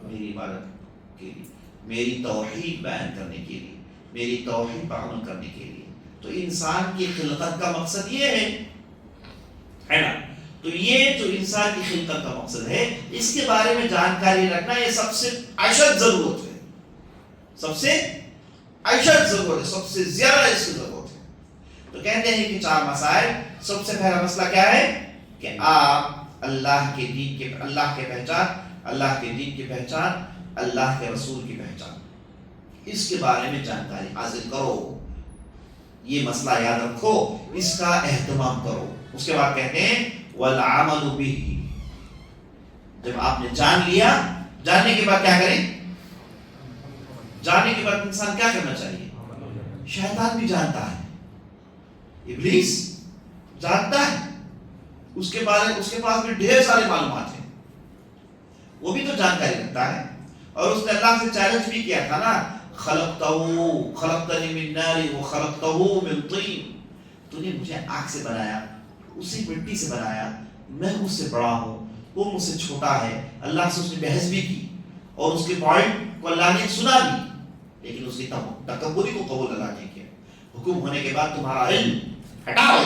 میری عبادت کے لیے، میری توحید بیان کرنے کے لیے، میری توحید پر عمل کرنے کے لیے۔ تو انسان کی خلقت کا مقصد یہ ہے نا؟ تو یہ جو انسان کی خلقت کا مقصد ہے، اس کے بارے میں جانکاری رکھنا یہ سب سے اشد ضرورت ہے، سب سے اشد ضرورت ہے، سب سے زیادہ اس کی ضرورت ہے۔ تو کہتے ہیں کہ 4 مسائل۔ سب سے پہلا مسئلہ کیا ہے کہ آپ اللہ کے دین کے، اللہ کے پہچان، اللہ کے دین کی پہچان، اللہ کے رسول کی پہچان، اس کے بارے میں جانکاری حاصل کرو، یہ مسئلہ یاد رکھو، اس کا اہتمام کرو۔ اس کے بعد کہتے ہیں والعمل به، جب آپ نے جان لیا، جاننے کے بعد کیا کریں؟ جاننے کے بعد انسان کیا کرنا چاہیے؟ شیطان بھی جانتا ہے، ابلیس جانتا ہے، اس کے پاس بھی ڈھیر سارے معلومات ہیں، وہ بھی تو جانکاری رکھتا ہے، اور اس نے اللہ سے چیلنج بھی کیا تھا نا، خلقتنی من نار وخلقتہ من طین، تو نے مجھے آگ سے بنایا، اسے مٹی سے بنایا، میں اس سے بڑا ہوں، وہ مجھ سے چھوٹا ہے۔ اللہ سے اس نے بحث بھی کی، اور اس کے پوائنٹ کو اللہ نے سنا بھی، لیکن اس کی تکبری کو قبول اللہ نے کیا۔ حکم ہونے کے بعد تمہارا علم ہٹاؤ،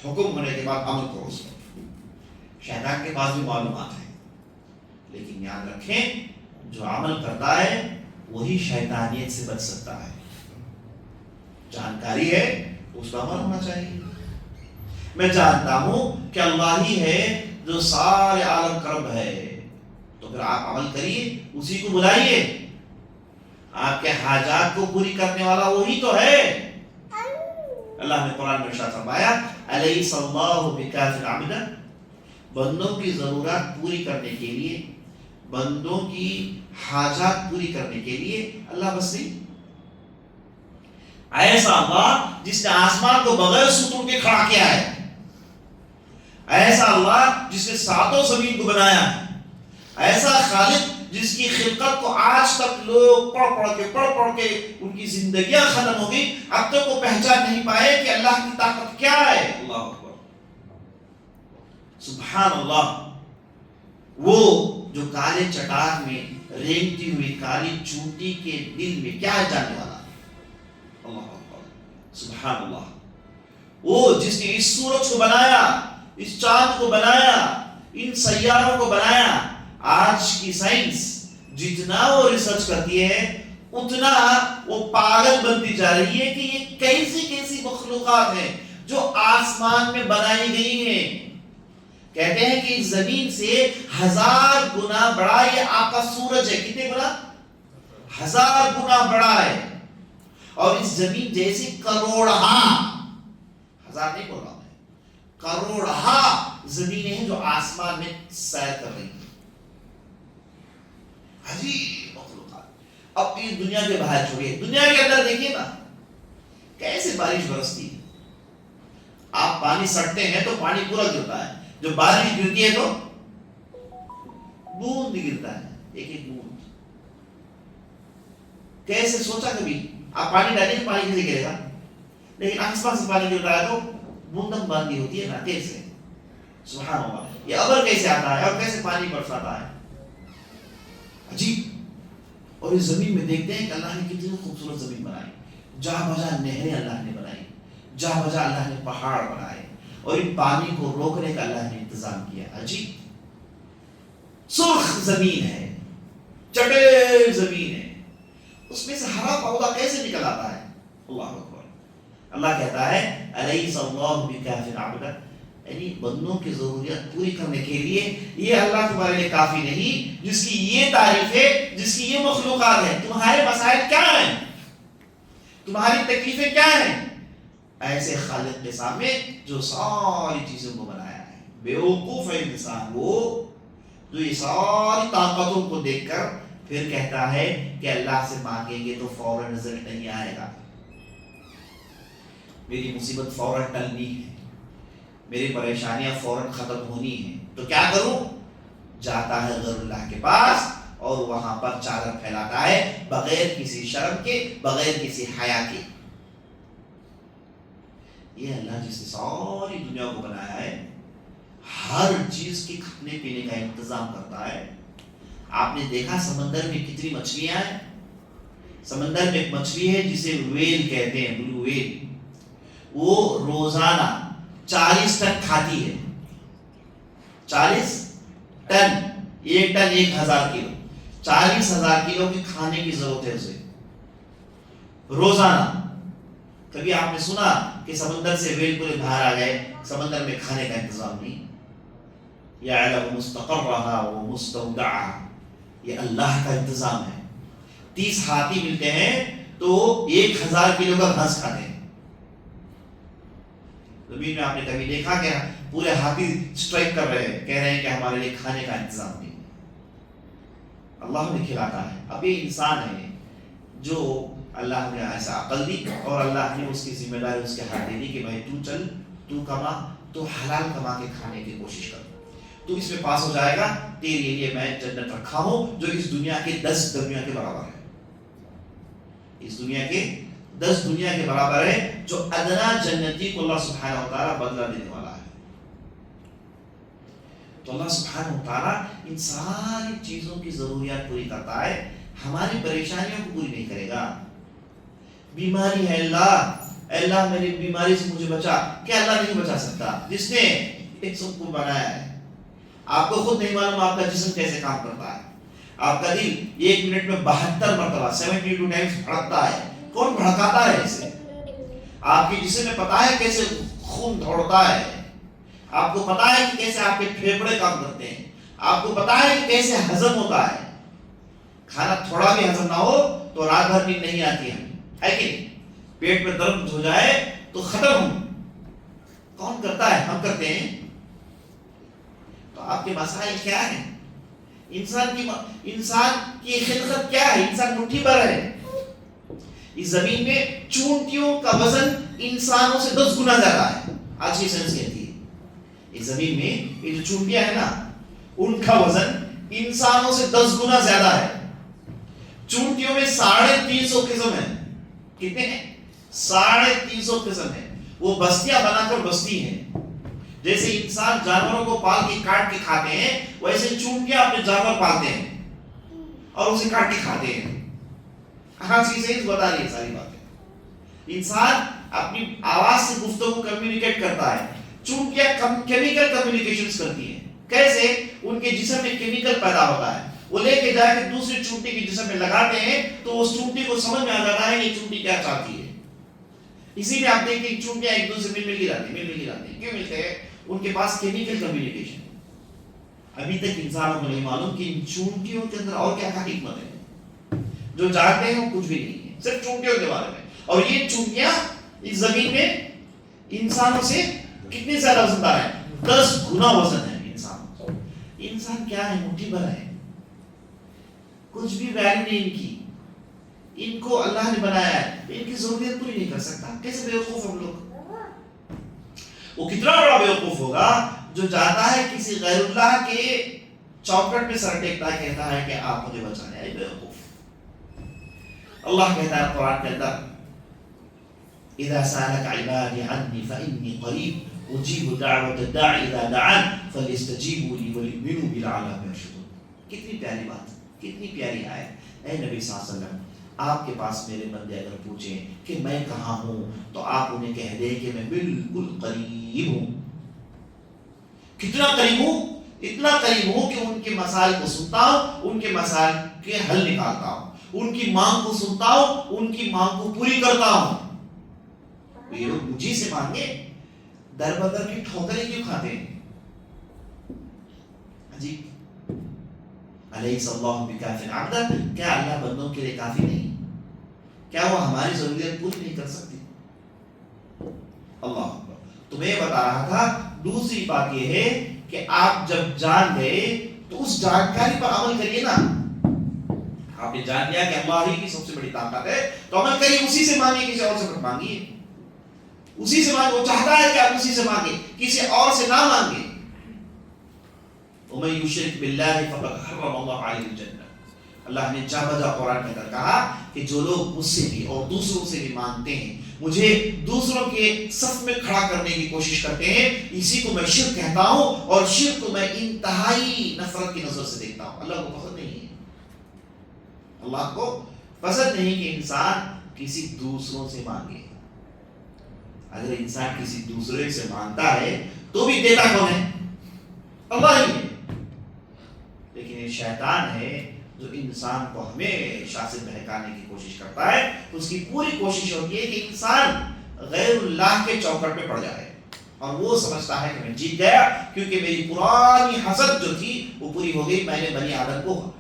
حکم ہونے کے بعد عمل کرو اس پر۔ شیطان کے پاس بھی معلومات ہیں، لیکن یاد رکھیں جو عمل کرتا ہے وہی شیطانیت سے بچ سکتا ہے۔ جانکاری ہے اس کا عمل ہونا چاہیے۔ میں جانتا ہوں کہ اللہ ہی ہے جو سارے عالم کا رب ہے، تو پھر آپ عمل کریے، اسی کو بلائیے، آپ کے حاجات کو پوری کرنے والا وہی تو ہے. اللہ نے قرآن میں ارشاد فرمایا الیس اللہ بکاف عبدا، بندوں کی ضرورت پوری کرنے کے لیے، بندوں کی حاجات پوری کرنے کے لیے اللہ بس نہیں. ایسا اللہ جس نے آسمان کو بغیر ستون کے کھڑا کیا ہے، ایسا اللہ جس نے ساتوں زمین کو بنایا ہے، ایسا خالق جس کی خلقت کو آج تک لوگ پڑھ کے ان کی زندگیاں ختم ہو گئی، اب تک وہ پہچان نہیں پائے کہ اللہ کی طاقت کیا ہے. اللہ اکبر، سبحان اللہ. وہ جو کالے چٹان میں رینگتی ہوئی کالی چونٹی کے دل میں کیا جاننے والا. اللہ اکبر، سبحان اللہ. وہ جس نے اس سورج کو بنایا، اس چاند کو بنایا، ان سیاروں کو بنایا. آج کی سائنس جتنا وہ ریسرچ کرتی ہے اتنا وہ پاگل بنتی جا رہی ہے کہ یہ کیسی مخلوقات ہیں جو آسمان میں بنائی گئی ہیں. کہتے ہیں کہ اس زمین سے 1000 گنا بڑا یہ آپ کا سورج ہے. کتنے گنا؟ 1000 گنا بڑا ہے. اور اس زمین جیسی کروڑہا، 1000 نہیں بول رہا میں، کروڑہا زمینیں ہیں جو آسمان میں سیر کر رہی ہیں. عجیب مخلوقات. اب اس دنیا کے باہر چھوڑیے، دنیا کے اندر دیکھیے نا کیسے بارش برستی ہے. آپ پانی سٹتے ہیں تو پانی پورا گرتا ہے، جو بارش گرتی ہے تو بوند گرتا ہے، ایک ایک بوند. کیسے سوچا کبھی آپ پانی ڈالیں تو پانی کیسے گرے گا؟ لیکن آسمان سے پانی گر رہا ہے تو بوندن باندھی ہوتی ہے نا. کیسے؟ سبحان اللہ. یہ ابر کیسے آتا ہے اور کیسے پانی برساتا ہے؟ عجیب. اور اس زمین میں دیکھتے ہیں کہ اللہ نے کتنی خوبصورت زمین بنائی. جہاں بجا نہریں اللہ نے بنائی، جہاں بجا اللہ نے پہاڑ بنائے، اور ان پانی کو روکنے کا اللہ نے انتظام کیا. عجیب. سرخ زمین ہے، چٹیل زمین ہے، اس میں سے ہرا پودا کیسے نکل آتا ہے. اللہ اکبر. اللہ کہتا ہے الیس اللہ بکاف عبدا، یعنی بندوں کی ضرورت پوری کرنے کے لیے یہ اللہ تمہارے لیے کافی نہیں، جس کی یہ تعریف ہے، جس کی یہ مخلوقات ہیں. تمہارے مسائل کیا ہیں؟ تمہاری تکلیفیں کیا ہیں؟ ایسے خالق کے سامنے جو ساری چیزوں کو بنایا ہے. بیوقوف ہے انسان وہ جو یہ ساری طاقتوں کو دیکھ کر پھر کہتا ہے کہ اللہ سے مانگیں گے تو فوراً رزلٹ نہیں آئے گا، میری مصیبت فوراً ٹلنی ہے، میری پریشانیاں فوراً ختم ہونی ہیں، تو کیا کروں؟ جاتا ہے غیر اللہ کے پاس اور وہاں پر چادر پھیلاتا ہے بغیر کسی شرم کے، بغیر کسی حیا کے. یہ اللہ جس نے ساری دنیا کو بنایا ہے، ہر چیز کے کھانے پینے کا انتظام کرتا ہے. آپ نے دیکھا سمندر میں کتنی مچھلیاں ہیں؟ سمندر میں ایک مچھلی ہے جسے ویل کہتے ہیں، بلو ویل. وہ روزانہ 40 ٹن کھاتی ہے. 40 ٹن، 1 ٹن 1000 کلو، 40,000 کلو کی کھانے کی ضرورت ہے اسے روزانہ. کبھی آپ نے سنا کہ سمندر سے ویل پورے باہر آ گئے، سمندر میں کھانے کا انتظام نہیں؟ یعلم مستقرها ومستودعها، یہ اللہ کا انتظام ہے. 30 ہاتھی ملتے ہیں تو 1000 کلو کا گھاس کھاتے ہیں. زمین میں آپ نے کبھی دیکھا کہ پورے ہاتھی سٹرائک کر رہے ہیں، کہہ رہے ہیں کہ ہمارے لیے کھانے کا انتظام نہیں؟ اللہ نے کھلاتا ہے. اب یہ انسان ہے جو اللہ نے ایسا عقل دی اور اللہ نے اس کی ذمہ داری اس کے ہاتھ دے دی کہ بھائی تو چل، تو کما، تو حلال کما کے کھانے کی کوشش کر، تو اس میں پاس ہو جائے گا. تیرے لیے میں جنت رکھا ہوں جو اس دنیا کے 10 دنیا کے برابر ہے. اس دنیا کے 10 دنیا کے برابر ہے، جو ادنا جنتی کو اللہ سبحانہ و تعالیٰ بدلہ دینے والا ہے. تو اللہ سبحانہ و تعالیٰ ان ساری چیزوں کی ضروریات پوری کرتا ہے، ہماری پریشانیوں کو پوری نہیں کرے گا. بیماری ہے، اللہ میری بیماری سے مجھے بچا، کیا اللہ نہیں بچا سکتا؟ جس نے ایک سب کو بنایا ہے. آپ کو خود نہیں معلوم آپ کا جسم کیسے کام کرتا ہے. آپ کا دل 1 منٹ میں 72 مرتبہ 72 ٹائمز بھڑکتا ہے. کون بھڑکاتا ہے اسے؟ آپ کے جسم میں پتا ہے کیسے خون دوڑتا ہے، آپ کو پتا ہے کہ کیسے آپ کے پھیپھڑے کام کرتے ہیں، آپ کو پتا ہے کہ کیسے ہضم ہوتا ہے. کھانا تھوڑا بھی ہضم نہ ہو تو رات بھر نیند نہیں آتی ہے کہ نہیں؟ پیٹ میں درد ہو جائے تو ختم ہو، کون کرتا ہے؟ ہم کرتے ہیں۔ تو آپ کے مسائل کیا ہیں؟ انسان کی خلقت کیا ہے؟ انسان مٹھی بھر ہے۔ اس زمین میں چونٹیوں کا وزن انسانوں سے 10 گنا زیادہ ہے، آج کی سائنس کہتی ہے۔ اس زمین میں یہ جو چونٹیاں ہیں نا، ان کا وزن انسانوں سے 10 گنا زیادہ ہے۔ چونٹیوں میں 350 قسم ہیں۔ کتنے ہیں؟ 350 قسم ہیں۔ وہ بستیاں بنا کر بستی ہیں۔ جیسے انسان جانوروں کو پال کے کاٹ کے کھاتے ہیں، ویسے چونٹیاں اپنے جانور پالتے ہیں اور اسے کاٹ کے کھاتے ہیں۔ آج کی سائنس بتا رہی ہے ساری باتیں۔ انسان اپنی آواز سے گفتگو کمیونیکیٹ کرتا ہے، چونٹیاں کیمیکل کمیونیکیشنز کرتی ہیں۔ کیسے؟ ان کے جسم میں کیمیکل پیدا ہوتا ہے، وہ لے کے جا کے دوسری چونٹی کے جسم میں لگاتے ہیں تو اس چونٹی کو سمجھ میں آ جاتا ہے یہ چونٹی کیا چاہتی ہے۔ اسی لیے آپ دیکھیں چونٹیاں ایک دوسرے سے مل کے جاتی ہیں۔ کیوں ملتے ہیں؟ ان کے پاس کیمیکل کمیونیکیشن۔ ابھی تک انسانوں کو نہیں معلوم کہ ان چونٹیوں کے اندر اور کیا حکمت ہے۔ جو جانتے ہیں وہ کچھ بھی نہیں ہے، صرف چونٹیوں کے بارے میں۔ اور یہ چونٹیاں اس زمین میں انسانوں سے کتنی زیادہ وزندار ہیں؟ 10 گنا وزن ہے انسان۔ انسان کیا ہے؟ مٹھی بھر ہے، کچھ بھی ویلیو نہیں ان کی۔ ان کو اللہ نے بنایا ہے، ان کی ضرورت پوری نہیں کر سکتا۔ کیسے بیوقوف ہم لوگ! وہ کتنا بڑا بیوقوف ہوگا جو جاتا ہے کسی غیر اللہ کے چوکٹ میں سر ٹیکتا ہے، کہتا ہے کہ آپ مجھے بچانے آئے۔ بیوقوف! اللہ کہتا ہے قرآن کے اندر اذا سالك عبادي عني فاني قريب اجيب دعوة الداعي اذا دعان فليستجيبوا لي وليؤمنوا بي لعلهم يرشدون۔ کتنی پیاری بات، کتنی پیاری آیت۔ اے نبی صلی اللہ علیہ وسلم، آپ کے پاس میرے بندے اگر پوچھیں کہ میں کہاں ہوں تو آپ انہیں کہہ دیں کہ میں بالکل قریب ہوں۔ کتنا قریب ہوں؟ اتنا قریب ہوں کہ ان کے مسائل کو سنتا ہوں، ان کے مسائل کے حل نکالتا ہوں، ان کی مانگ کو سنتا ہوں، ان کی مانگ کو پوری کرتا ہوں۔ یہ لوگ مجھے سے مانگے، در بدر کی ٹھوکریں کیوں کھاتے ہیں؟ عجیب۔ الیس اللہ بکاف عبدہ، کیا اللہ بندوں کے لیے کافی نہیں؟ کیا وہ ہماری ضرورت پوری نہیں کر سکتی؟ اللہ اکبر۔ تو میں بتا رہا تھا دوسری بات یہ ہے کہ آپ جب جان گئے تو اس جانکاری پر عمل کریے نا۔ آپ نے جان لیا کہ اللہ ہی کی سب سے بڑی طاقت ہے تو عمل کریے، اسی سے مانگیے، کسی اور سے مت مانگیے۔ اسی سے مانگے، وہ چاہتا ہے کہ آپ اسی سے مانگے، کسی اور سے نہ مانگے۔ وَمَن يُشْرِكْ بِاللَّهِ فَقَدْ حَرَّمَ اللَّهُ عَلَيْهِ الْجَنَّةَ۔ اللہ نے جا بجا قرآن کے اندر کہا کہ جو لوگ مجھ سے بھی اور دوسروں سے بھی مانگتے ہیں، مجھے دوسروں کے صف میں کھڑا کرنے کی کوشش کرتے ہیں، اسی کو میں شرک کہتا ہوں، اور شرک کو میں انتہائی نفرت کی نظر سے دیکھتا ہوں۔ اللہ کو پسند نہیں ہے، اللہ کو پسند نہیں کہ انسان کسی دوسروں سے مانگے۔ اگر انسان کسی دوسرے سے مانگتا ہے تو بھی دیتا کون ہے؟ اللہ ہی ہے۔ لیکن یہ شیطان ہے جو انسان کو ہمیشہ سے بہکانے کی کوشش کرتا ہے۔ اس کی پوری کوشش ہوتی ہے کہ انسان غیر اللہ کے چوکٹ پہ پڑ جائے، اور وہ سمجھتا ہے کہ میں جیت گیا کیونکہ میری پرانی حسد جو تھی وہ پوری ہو گئی، میں نے بنی آدم کو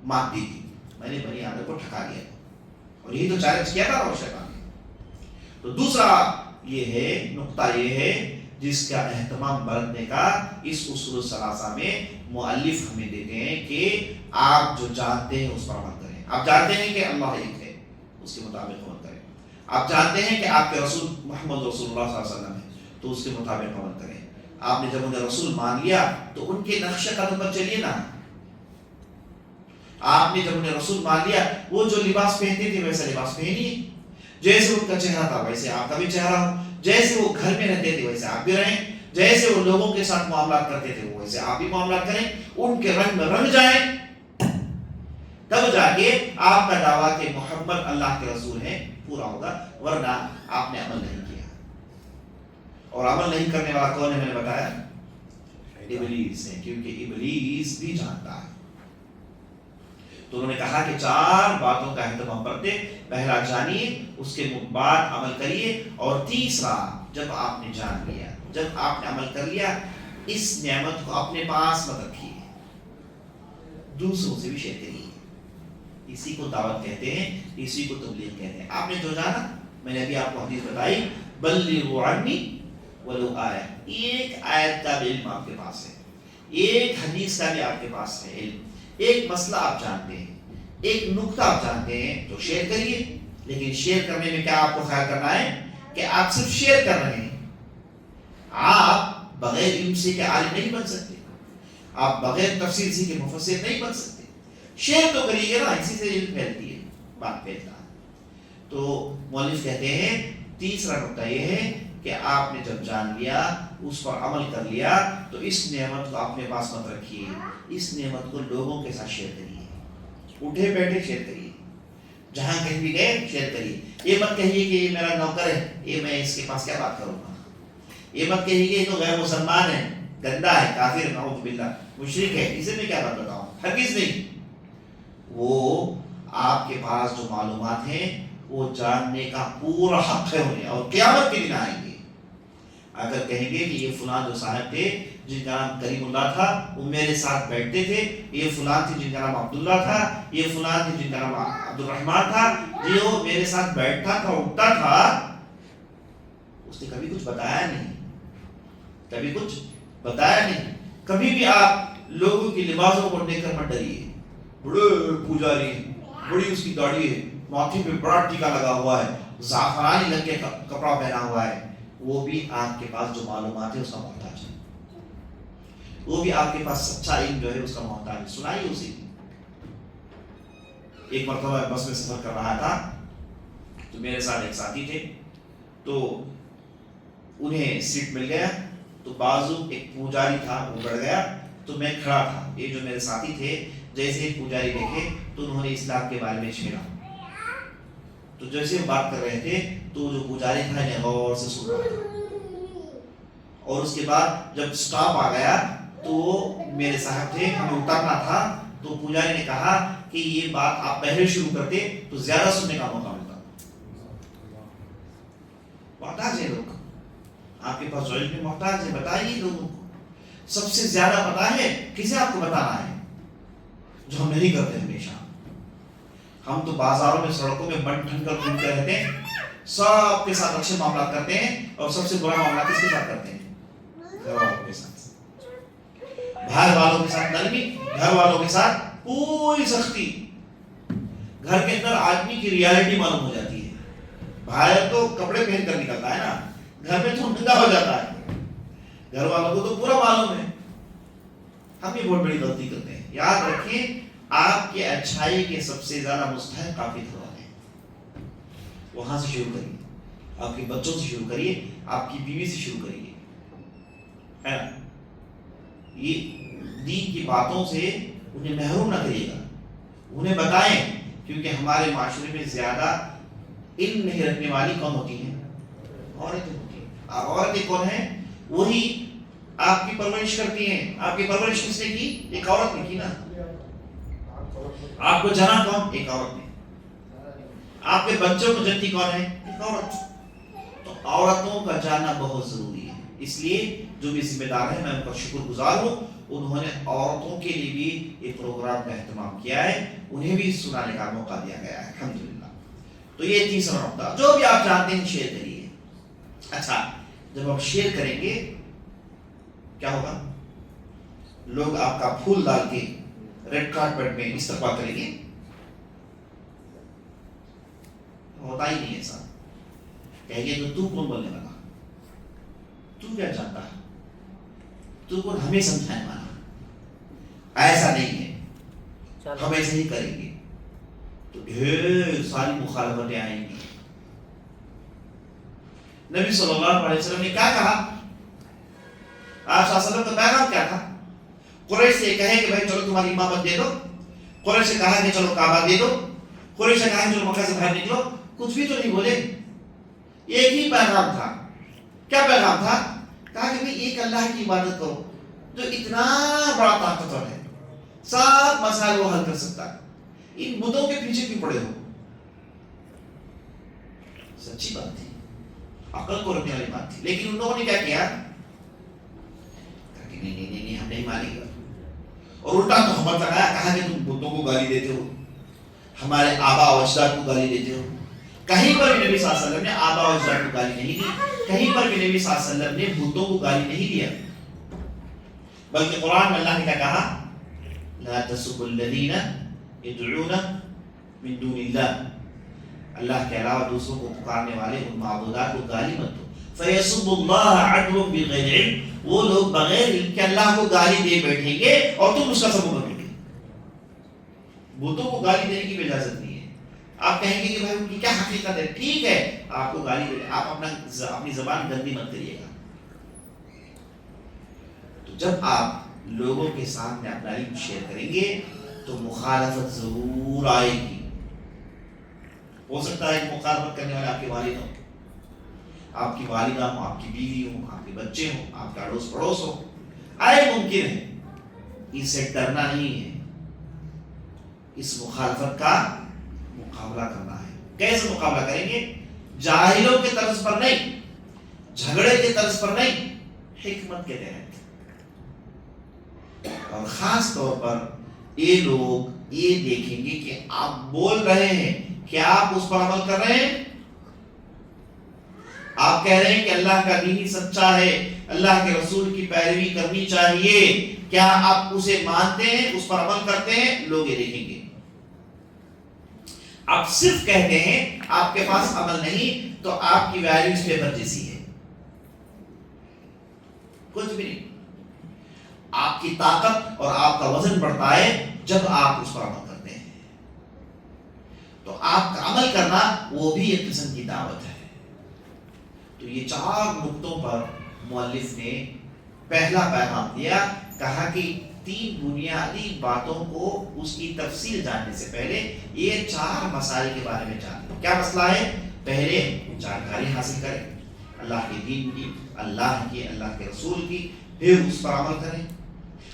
مات دی تھی، میں نے بنی آدم کو ٹھکا دیا، اور یہی تو چیلنج کیا تھا اور شیطان نے۔ تو دوسرا یہ ہے، نقطہ یہ ہے جس کا اہتمام برتنے کا اس اصول الثلاثہ میں مؤلف ہمیں دیتے ہیں کہ آپ جو جانتے ہیں اس پر عمل کریں۔ آپ جانتے ہیں کہ اللہ ایک ہے، اس کے مطابق عمل کریں۔ آپ جانتے ہیں کہ آپ کے رسول محمد رسول اللہ صلی اللہ علیہ وسلم ہے، تو اس کے مطابق عمل کریں۔ آپ نے جب انہیں رسول مان لیا تو ان کے نقش قدم پر چلیے نا۔ آپ نے جب انہیں رسول مان لیا، وہ جو لباس پہنتے تھے ویسا لباس پہنیے، جیسے ان کا چہرہ تھا ویسے آپ کا بھی چہرہ ہو، جیسے وہ گھر میں رہتے تھے ویسے آپ بھی رہیں، جیسے وہ لوگوں کے ساتھ معاملات کرتے تھے وہ ویسے آپ بھی معاملات کریں، ان کے رنگ میں رنگ جائیں، تب جا کے آپ کا دعویٰ کہ محمد اللہ کے رسول ہیں پورا ہوگا، ورنہ آپ نے عمل نہیں کیا۔ اور عمل نہیں کرنے والا کون ہے؟ میں نے بتایا ابلیس ہے، کیونکہ ابلیس بھی جانتا ہے۔ تو انہوں نے کہا کہ 4 باتوں کا اہتمام کرتے، پہلا جانیے، اس کے بعد عمل کریے، اور تیسرا جب آپ نے جان لیا، جب آپ نے عمل کر لیا، اس نعمت کو اپنے پاس مت رکھیے، دوسروں سے بھی شیئر کریے۔ اسی کو دعوت کہتے ہیں، اسی کو تبلیغ کہتے ہیں. آپ نے جو جانا، میں نے ابھی آپ کو حدیث بتائی، بلغوا عنی ولو آیہ، ایک آیت کا بھی علم آپ کے پاس ہے، ایک حدیث کا بھی آپ کے پاس ہے علم، ایک مسئلہ آپ جانتے ہیں، ایک نقطہ آپ جانتے ہیں تو شیئر کریے. لیکن شیئر کرنے میں کیا آپ کو خیال کرنا ہے کہ آپ صرف شیئر کر رہے ہیں. آپ بغیر علم سے کہ عالم نہیں بن سکتے، آپ بغیر تفسیر سے کہ مفسر نہیں بن سکتے. شیئر تو کریے نا، اسی سے علم پھیلتی ہے، بات پھیلتا ہے. تو مؤلف کہتے ہیں تیسرا نقطہ یہ ہے کہ آپ نے جب جان لیا، اس پر عمل کر لیا، تو اس نعمت کو اپنے پاس مت رکھیے، اس نعمت کو لوگوں کے ساتھ شیئر کریے. اٹھے بیٹھے شیئر کریے، جہاں کہیں بھی گئے شیئر کریے. یہ مت کہیے کہ یہ میرا نوکر ہے، یہ میں اس کے پاس کیا بات کروں گا. یہ مت کہیے کہ یہ تو غیر مسلمان ہے، گندا ہے، کافر، نعوذ باللہ، مشرک ہے، اسے میں کیا بات بتاؤں. ہرگز نہیں. وہ آپ کے پاس جو معلومات ہیں وہ جاننے کا پورا حق ہے انہیں، اور قیامت کے دن آئیں گے. اگر کہیں گے کہ یہ فلان جو صاحب تھے جن کا نام کریم اللہ تھا وہ میرے ساتھ بیٹھتے تھے، یہ فلان تھے جن کا نام عبداللہ تھا، یہ فلان تھے جن کا نام عبد الرحمن تھا، جو میرے ساتھ بیٹھتا تھا اٹھتا تھا، اس نے کبھی کچھ بتایا نہیں، کبھی کچھ بتایا نہیں. کبھی بھی آپ لوگوں کی لباسوں کو دیکھ کر مت ڈریے. بڑے پوجاری، بڑی اس کی داڑھی ہے، ماتھے پہ بڑا ٹیکا لگا ہوا ہے، زعفرانی رنگ کے کپڑا پہنا ہوا ہے، وہ بھی آپ کے پاس جو معلومات ہے اس کا محتاج ہے. وہ بھی آپ کے پاس سچا علم جو ہے اس کا محتاج ہے. سنائیے اسی. ایک مرتبہ بس میں سفر کر رہا تھا تو میرے ساتھ ایک ساتھی تھے، تو انہیں سیٹ مل گیا، تو بازو ایک پوجاری تھا وہ بڑھ گیا، تو میں کھڑا تھا. یہ جو میرے ساتھی تھے جیسے ہی پوجاری دیکھے تو انہوں نے اسلام کے بارے میں چھیڑا. تو جیسے بات کر رہے تھے تو جو پوجاری تھا انہیں غور سے سن رہا تھا، اور اس کے بعد جب سٹاپ آ گیا تو میرے صاحب تھے، ہمیں اترنا تھا، تو پوجاری نے کہا کہ یہ بات آپ پہلے شروع کرتے تو زیادہ سننے کا موقع ملتا. محتاج ہے لوگ، آپ کے پاس علم میں محتاج ہے. بتائیے لوگوں کو. سب سے زیادہ پتا ہے کسے آپ کو بتانا ہے، جو ہم نہیں کرتے. ہمیشہ ہم تو بازاروں میں سڑکوں میں بن ٹھن کر گھومتے رہتے ہیں، سب کے ساتھ اچھے معاملات کرتے ہیں، اور سب سے برا معاملات کس کے ساتھ کرتے ہیں؟ گھر والوں کے ساتھ. باہر والوں کے ساتھ نرمی، گھر والوں کے ساتھ پوری سختی. گھر کے اندر آدمی کی ریالٹی معلوم ہو جاتی ہے. باہر تو کپڑے پہن کر نکلتا ہے نا، گھر میں تو ننگا ہو جاتا ہے. گھر والوں کو تو پورا معلوم ہے. ہم یہ بہت بڑی غلطی کرتے ہیں. یاد رکھیں، آپ کے اچھائی کے سب سے زیادہ مستحق آپ کے گھر والے ہیں. وہاں سے شروع کریے، آپ کے بچوں سے شروع کریے، آپ کی بیوی سے شروع کریے، ہے نا. یہ دین کی باتوں سے انہیں محروم نہ کریے گا، انہیں بتائیں. کیونکہ ہمارے معاشرے میں زیادہ علم نہیں رکھنے والی کون ہوتی ہیں؟ عورتیں ہوتی ہیں. عورتیں کون ہیں؟ وہی آپ کی پرورش کرتی ہیں. آپ کی پرورش کس نے کی؟ ایک عورت نے کی نا. آپ کو جنا کون؟ ایک عورت نے. آپ کے بچوں کو جنتی کون ہے؟ ایک عورت. تو عورتوں کا جاننا بہت ضروری ہے. اس لیے جو بھی ذمہ دار ہیں میں ان کا شکر گزار ہوں، انہوں نے عورتوں کے لیے بھی ایک پروگرام کا اہتمام کیا ہے، انہیں بھی سنانے کا موقع دیا گیا ہے الحمدللہ. تو یہ تیسرا نقطہ، جو بھی آپ جانتے ہیں شیئر کریے. اچھا، جب آپ شیئر کریں گے کیا ہوگا؟ لوگ آپ کا پھول ڈال کے ریڈ کارپیٹ میں استقبال کریں گے؟ ہوتا ہی نہیں ایسا. کہیں گے تو کون بولنے والا، تو کیا جانتا ہے، تو کون ہمیں سمجھانے والا. ایسا نہیں ہے. ہم ایسے ہی کریں گے تو ڈھیر ساری مخالفتیں آئیں گی. نبی صلی اللہ علیہ وسلم نے کیا کہا؟ آپ صلی اللہ علیہ وسلم کا پیغام کیا تھا؟ قریش سے کہے کہ بھائی چلو تمہاری امامت دے دو. قریش سے کہا کہ چلو کعبہ دے دو. قریش سے کہا کہ چلو مکہ سے باہر نکلو. کچھ بھی تو نہیں بولے. ایک ہی پیغام تھا. کیا پیغام تھا؟ کہا کہ بھائی ایک اللہ کی عبادت کرو جو اتنا بڑا طاقتور ہے، سب مسائل وہ حل کر سکتا ہے. ان بتوں کے پیچھے کیوں پڑے ہو؟ سچی بات تھی، عقل کو رکھنے والی بات تھی. لیکن ان لوگوں نے کیا کیا؟ کہ نہیں ہم نہیں مانیں گے. اور الٹا تہمت لگایا، کہا کہ تم بتوں کو گالی دیتے ہو، ہمارے آبا و اجداد کو گالی دیتے ہو. کہیں پر بھی نبی صلی اللہ علیہ وسلم نے آبا و اجداد کو گالی نہیں دی, کہیں پر بھی نبی صلی اللہ علیہ وسلم نے بتوں کو گالی نہیں دیا, بلکہ قرآن میں اللہ نے کیا کہا, لا تسبوا الذین يدعون من دون اللہ, اللہ کے علاوہ دوسروں کو پکارنے والے ان معبودات کو گالی مت دو. فَيَسُبُّ اللَّهَ عَدْوًا بِغَيْرِ عِلْمٍ, وہ لوگ بغیر علم کے اللہ کو گالی دے بیٹھیں گے اور تم اس کا سبب بنو گے. بتوں کو گالی دینے کی اجازت نہیں ہے. آپ کہیں گے کہ بھائی ان کی کیا حقیقت ہے, ٹھیک ہے آپ کو گالی دے, آپ اپنی زبان گندی مت کریے گا. تو جب آپ لوگوں کے سامنے اپنا علم شیئر کریں گے تو مخالفت ضرور آئے گی. ہو سکتا ہے کہ مخالفت کرنے والے آپ کے والد ہوں, آپ کی والدہ ہوں, آپ کی بیوی ہوں, آپ کے بچے ہوں, آپ کا اڑوس پڑوس ہو, آئے ممکن ہے. اس سے ڈرنا نہیں ہے, اس مخالفت کا مقابلہ کرنا ہے. کیسے مقابلہ کریں گے؟ جاہلوں کے طرز پر نہیں, جھگڑے کے طرز پر نہیں, حکمت کے تحت. اور خاص طور پر یہ لوگ یہ دیکھیں گے کہ آپ بول رہے ہیں, کیا آپ اس پر عمل کر رہے ہیں؟ آپ کہہ رہے ہیں کہ اللہ کا دین ہی سچا ہے, اللہ کے رسول کی پیروی کرنی چاہیے, کیا آپ اسے مانتے ہیں, اس پر عمل کرتے ہیں؟ لوگ یہ دیکھیں گے. آپ صرف کہتے ہیں, آپ کے پاس عمل نہیں, تو آپ کی ویلیو اس پیپر جیسی ہے, کچھ بھی نہیں. آپ کی طاقت اور آپ کا وزن بڑھتا ہے جب آپ اس پر عمل کرتے ہیں. تو آپ کا عمل کرنا وہ بھی ایک قسم کی دعوت ہے. تو یہ 4 نقطوں پر مؤلف نے پہلا پیغام دیا, کہا کہ 3 بنیادی باتوں کو اس کی تفصیل جاننے سے پہلے یہ 4 مسائل کے بارے میں جانیں. کیا مسئلہ ہے؟ پہلے جانکاری حاصل کریں اللہ کے دین کی, اللہ کی, اللہ کے رسول کی, پھر اس پر عمل کریں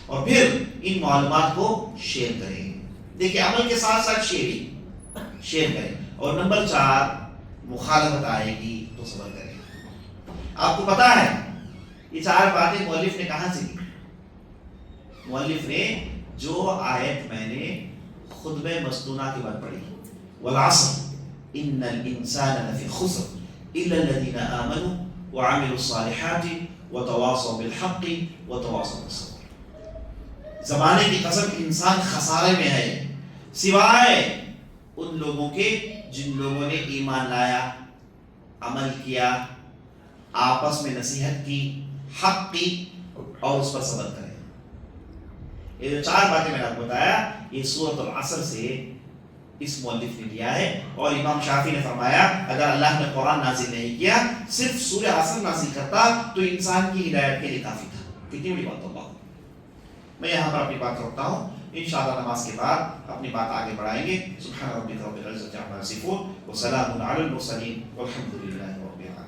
اور پھر ان معلومات کو شیئر کریں. دیکھیں, عمل کے ساتھ ساتھ شیئر کریں. اور نمبر 4, مخالفت آئے گی تو صبر کریں. آپ کو پتا ہے یہ 4 باتیں مؤلف نے کہاں سے کی؟ مؤلف نے جو آیت میں نے خطبہ مسنونہ کے بعد پڑھی, والعصر ان الانسان لفی خسر الا الذین آمنوا وعملوا الصالحات وتواصوا بالحق وتواصوا بالصبر. زمانے کی قسم, انسان خسارے میں ہے سوائے ان لوگوں کے جن لوگوں نے ایمان لایا, عمل کیا, آپس میں نصیحت کی, حق کی اور اس پر صبر کرے. یہ جو 4 باتیں میں نے آپ کو بتایا, یہ سورۃ العصر سے اس مؤلف نے لیا ہے. اور امام شافعی نے فرمایا اگر اللہ نے قرآن نازل نہیں کیا, صرف سورہ عصر نازل کرتا تو انسان کی ہدایت کے لیے کافی تھا. کتنی بڑی بات. اللہ, میں یہاں پر اپنی بات رکھتا ہوں, انشاءاللہ نماز کے بعد اپنی بات آگے بڑھائیں گے. سبحان ربک رب العزۃ عما یصفون وسلام علی المرسلین والحمد للہ رب العالمین.